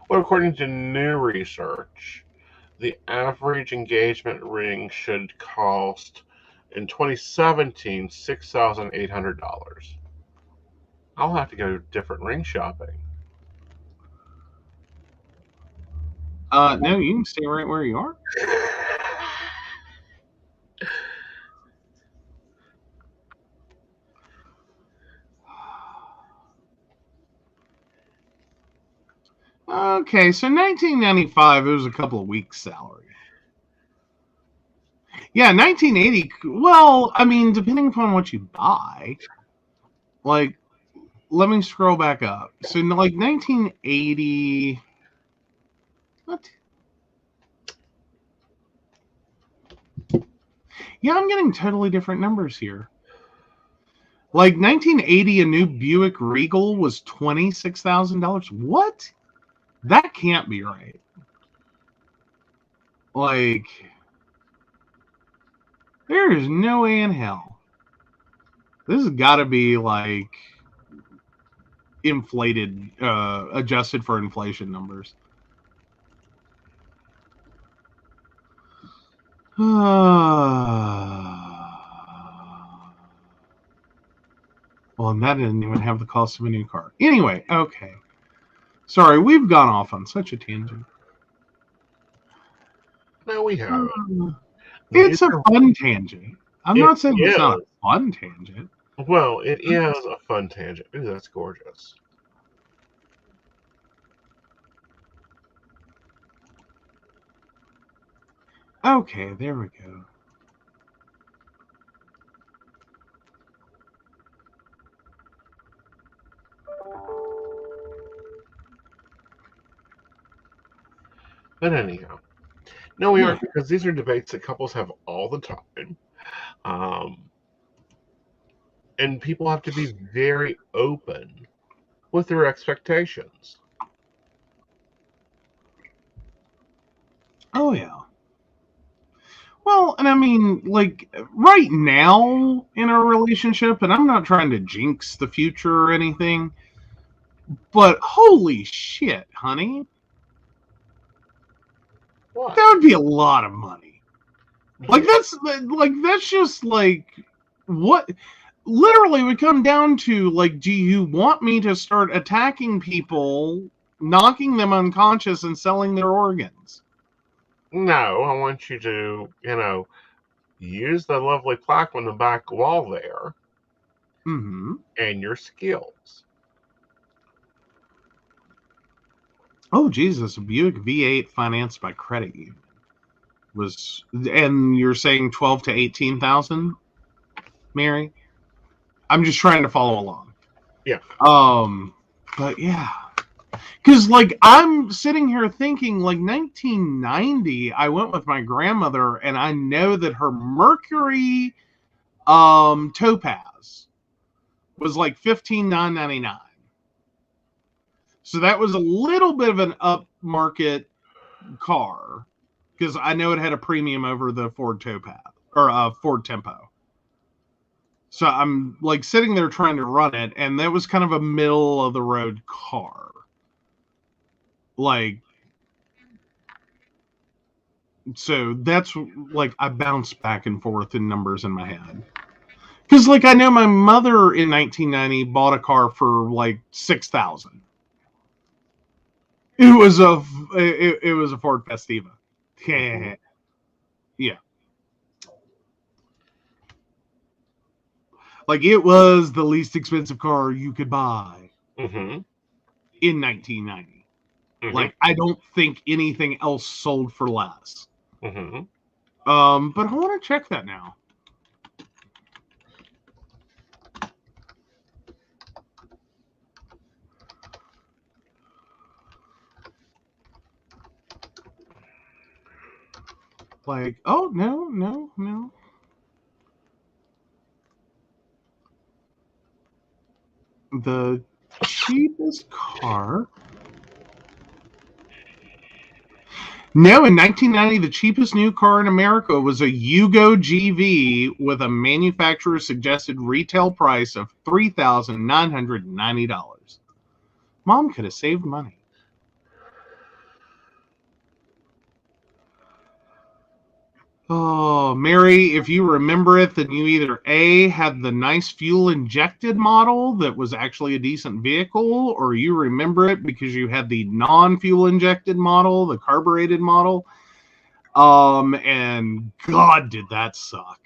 Well, according to new research, the average engagement ring should cost, in 2017, $6,800. I'll have to go different ring shopping. No, you can stay right where you are. Okay, so 1995, it was a couple of weeks' salary. Yeah, 1980, well, I mean, depending upon what you buy. Like, let me scroll back up. So, like, 1980... What? Yeah, I'm getting totally different numbers here. Like 1980, a new Buick Regal was $26,000. What? That can't be right. Like, there is no way in hell. This has got to be like inflated, adjusted for inflation numbers. Well, and that didn't even have the cost of a new car. Anyway, okay. Sorry, we've gone off on such a tangent. No, we haven't. It's a fun tangent. I'm not saying it's not a fun tangent. Well, it is a fun tangent. Ooh, that's gorgeous. Okay, there we go. But anyhow, no, we aren't, because these are debates that couples have all the time. And people have to be very open with their expectations. Oh, yeah. Well, and I mean, like, right now in our relationship, and I'm not trying to jinx the future or anything, but holy shit, honey. What? That would be a lot of money. Like, that's just like, what? Literally would come down to, like, do you want me to start attacking people, knocking them unconscious, and selling their organs? No, I want you to, use the lovely plaque on the back wall there. Mm-hmm. And your skills. Oh, Jesus, a Buick V8 financed by credit union was, and you're saying 12 to 18,000, Mary? I'm just trying to follow along. Yeah. But yeah, because like I'm sitting here thinking, like 1990, I went with my grandmother, and I know that her Mercury, Topaz was like $15,999. So that was a little bit of an upmarket car, because I know it had a premium over the Ford Topaz or Ford Tempo. So I'm like sitting there trying to run it, and that was kind of a middle of the road car. Like, so that's like I bounce back and forth in numbers in my head. Because like I know my mother in 1990 bought a car for like $6,000. It was a Ford Festiva. Yeah. Yeah. Like, it was the least expensive car you could buy in 1990. Like, I don't think anything else sold for less. But I want to check that now. Like, oh, no. The cheapest car. No, in 1990, the cheapest new car in America was a Yugo GV with a manufacturer's suggested retail price of $3,990. Mom could have saved money. Oh, Mary, if you remember it, then you either A, had the nice fuel-injected model that was actually a decent vehicle, or you remember it because you had the non-fuel-injected model, the carbureted model. And God, did that suck.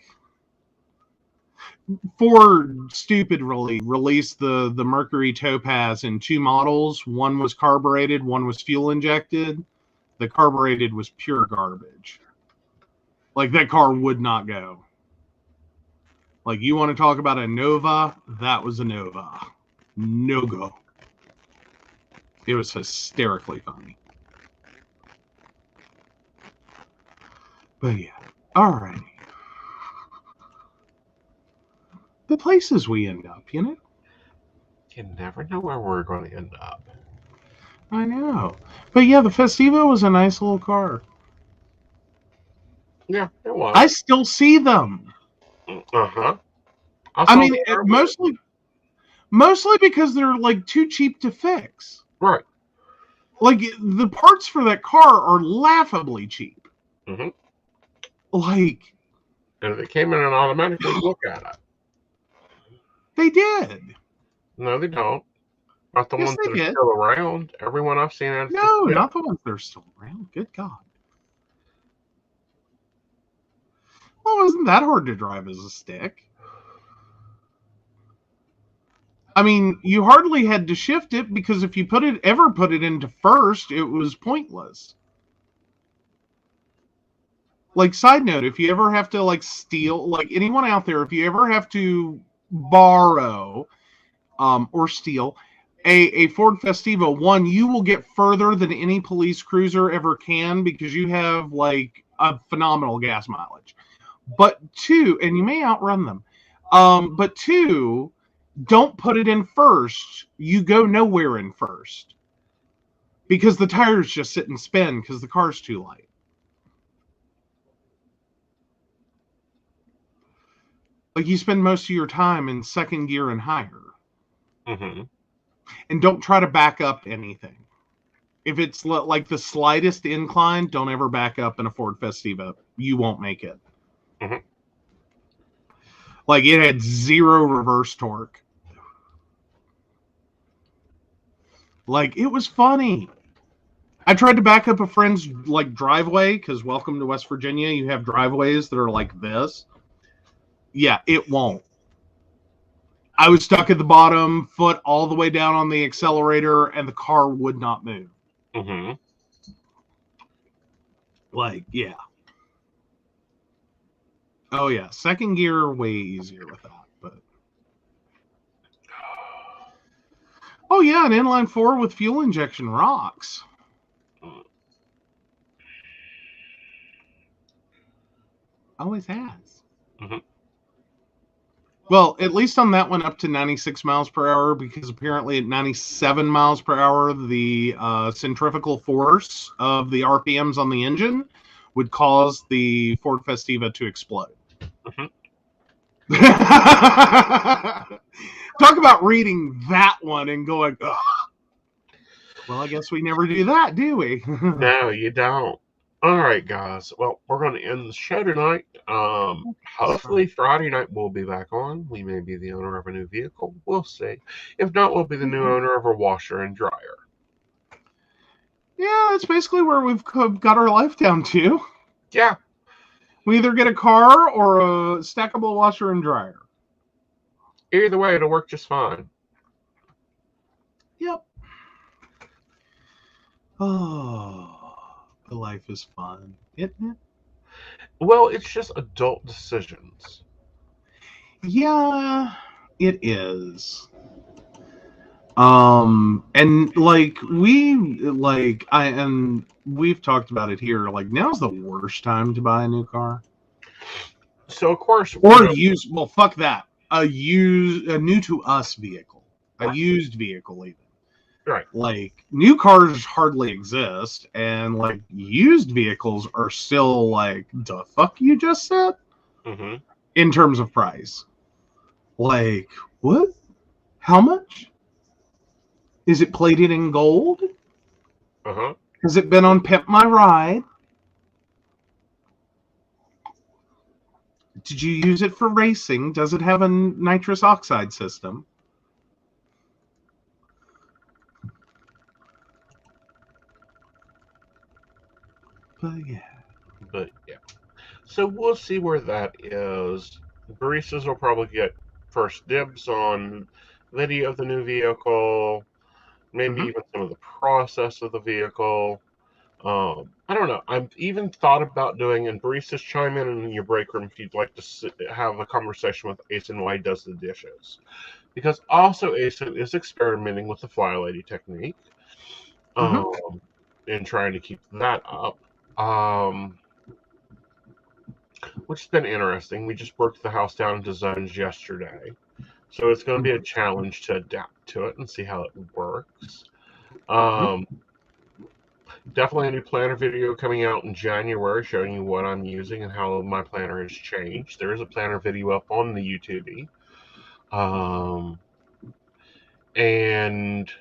Ford stupidly released the Mercury Topaz in two models. One was carbureted, one was fuel-injected. The carbureted was pure garbage. Like, that car would not go. Like, you want to talk about a Nova? That was a Nova. No go. It was hysterically funny. But yeah. Alrighty. the places we end up, you know? You never know where we're going to end up. I know. But yeah, the Festiva was a nice little car. Yeah, it was. I still see them. Uh-huh. I mean, mostly because they're like too cheap to fix. Right. Like the parts for that car are laughably cheap. Mm-hmm. Like, and if they came in and automatically look at it. They did. No, they don't. Not the Yes, ones they that are did. still around. Everyone I've seen has No, disappeared. not the ones that are still around. Good God. Well, it wasn't that hard to drive as a stick. I mean, you hardly had to shift it because if you ever put it into first, it was pointless. Like, side note, if you ever have to like steal, like anyone out there, if you ever have to borrow or steal a Ford Festiva, one, you will get further than any police cruiser ever can because you have like a phenomenal gas mileage. But two, and you may outrun them. But two, don't put it in first. You go nowhere in first because the tires just sit and spin because the car's too light. Like you spend most of your time in second gear and higher. Mm-hmm. And don't try to back up anything. If it's like the slightest incline, don't ever back up in a Ford Festiva. You won't make it. Mm-hmm. Like it had zero reverse torque. Like it was funny. I tried to back up a friend's like driveway because welcome to West Virginia. You have driveways that are like this. Yeah, it won't. I was stuck at the bottom, foot all the way down on the accelerator, and the car would not move. Mm-hmm. Like, yeah. Oh, yeah. Second gear, way easier with that. But oh, yeah. An inline four with fuel injection rocks. Always has. Mm-hmm. Well, at least on that one up to 96 miles per hour, because apparently at 97 miles per hour, the centrifugal force of the RPMs on the engine would cause the Ford Festiva to explode. Mm-hmm. Talk about reading that one and going, ugh. Well, I guess we never do that, do we? No, you don't. All right, guys. Well, we're going to end the show tonight. Hopefully Friday night we'll be back on. We may be the owner of a new vehicle. We'll see. If not, we'll be the new owner of a washer and dryer. Yeah, that's basically where we've got our life down to. Yeah. We either get a car or a stackable washer and dryer. Either way, it'll work just fine. Yep. Oh, life is fun, isn't it? Well, it's just adult decisions. Yeah, it is. And we've talked about it here. Like now's the worst time to buy a new car. So of course, or use. Well, fuck that. A new to us vehicle, a used vehicle even. Right. Like new cars hardly exist, and like used vehicles are still like the fuck you just said. Mm-hmm. In terms of price. Like what? How much? Is it plated in gold? Uh-huh. Has it been on Pimp My Ride? Did you use it for racing? Does it have a nitrous oxide system? But yeah. So we'll see where that is. Baristas will probably get first dibs on video of the new vehicle, maybe even some of the process of the vehicle. I don't know. I've even thought about doing, and baristas chime in your break room if you'd like to have a conversation with Aeson while he does the dishes. Because also Aeson is experimenting with the fly lady technique and trying to keep that up. which has been interesting. We just worked the house down into zones yesterday. So it's going to be a challenge to adapt to it and see how it works. Definitely a new planner video coming out in January showing you what I'm using and how my planner has changed. There is a planner video up on the YouTube. And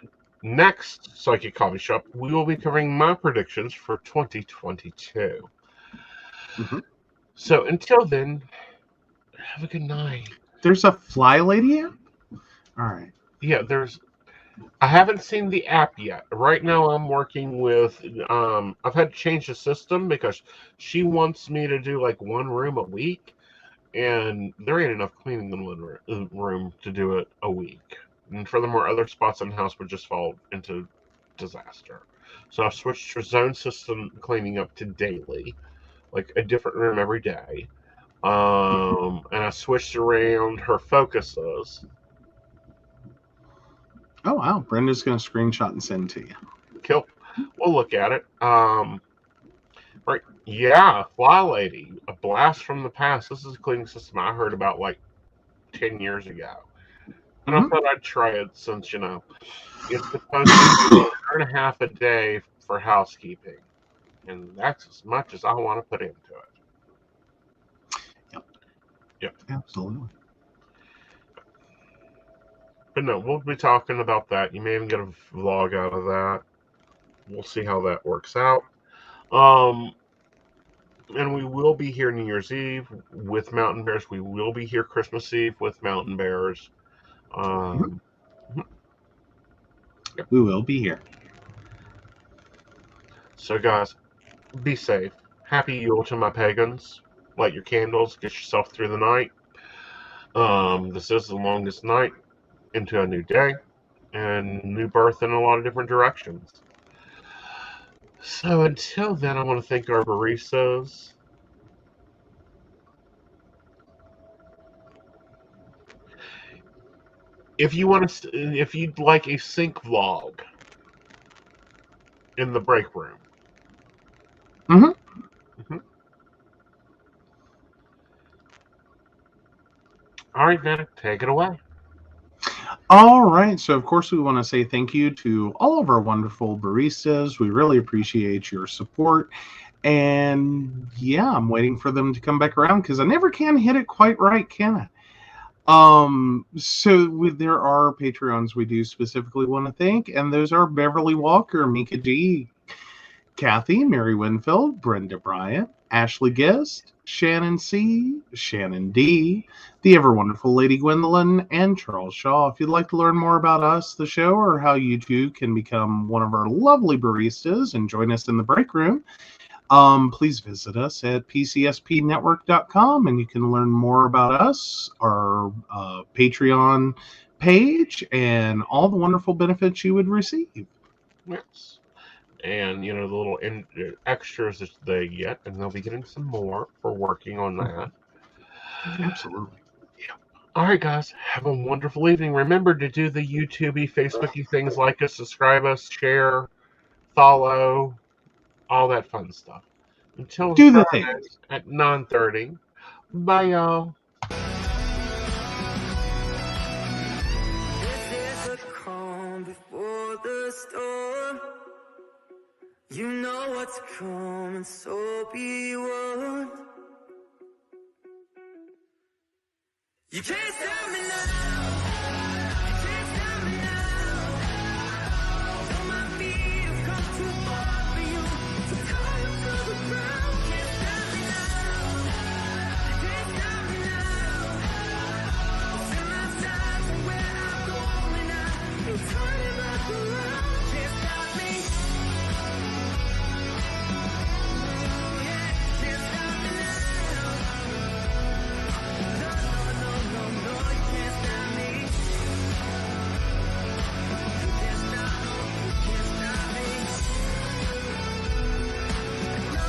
next Psychic Coffee Shop, we will be covering my predictions for 2022. So until then, have a good night. There's a Fly Lady app? All right. Yeah, I haven't seen the app yet. Right now I'm working with, I've had to change the system because she wants me to do like one room a week, and there ain't enough cleaning in one room to do it a week. And furthermore, other spots in the house would just fall into disaster. So I've switched to zone system cleaning up to daily, like a different room every day. And I switched around her focuses. Oh, wow. Brenda's going to screenshot and send to you. Cool. We'll look at it. Right. Yeah, Fly Lady. A blast from the past. This is a cleaning system I heard about like 10 years ago. And I thought I'd try it since, it's supposed to be an hour and a half a day for housekeeping. And that's as much as I want to put into it. Yep. Absolutely. But no, we'll be talking about that. You may even get a vlog out of that. We'll see how that works out. And we will be here New Year's Eve with Mountain Bears. We will be here Christmas Eve with Mountain Bears. We will be here. So, guys, be safe. Happy Yule to my pagans. Light your candles. Get yourself through the night. This is the longest night into a new day and new birth in a lot of different directions. So until then, I want to thank our baristas. If you'd like a sync vlog in the break room. All right, Nana, take it away. All right. So, of course, we want to say thank you to all of our wonderful baristas. We really appreciate your support. And yeah, I'm waiting for them to come back around because I never can hit it quite right, can I? There are Patreons we do specifically want to thank, and those are Beverly Walker, Mika D, Kathy, Mary Winfield, Brenda Bryant, Ashley Guest, Shannon C, Shannon D, the ever wonderful Lady Gwendolyn, and Charles Shaw. If you'd like to learn more about us, the show, or how you too can become one of our lovely baristas and join us in the break room, please visit us at PCSPnetwork.com, and you can learn more about us, our Patreon page, and all the wonderful benefits you would receive. Yes. And, the little extras that they get, and they'll be getting some more for working on that. Absolutely. Yeah. All right, guys. Have a wonderful evening. Remember to do the YouTube-y, Facebook-y things like us, subscribe us, share, follow, all that fun stuff. Until do the Friday things at 9:30. Bye, y'all. This is a calm before the storm. You know what's coming, so be warned. You can't stop me now.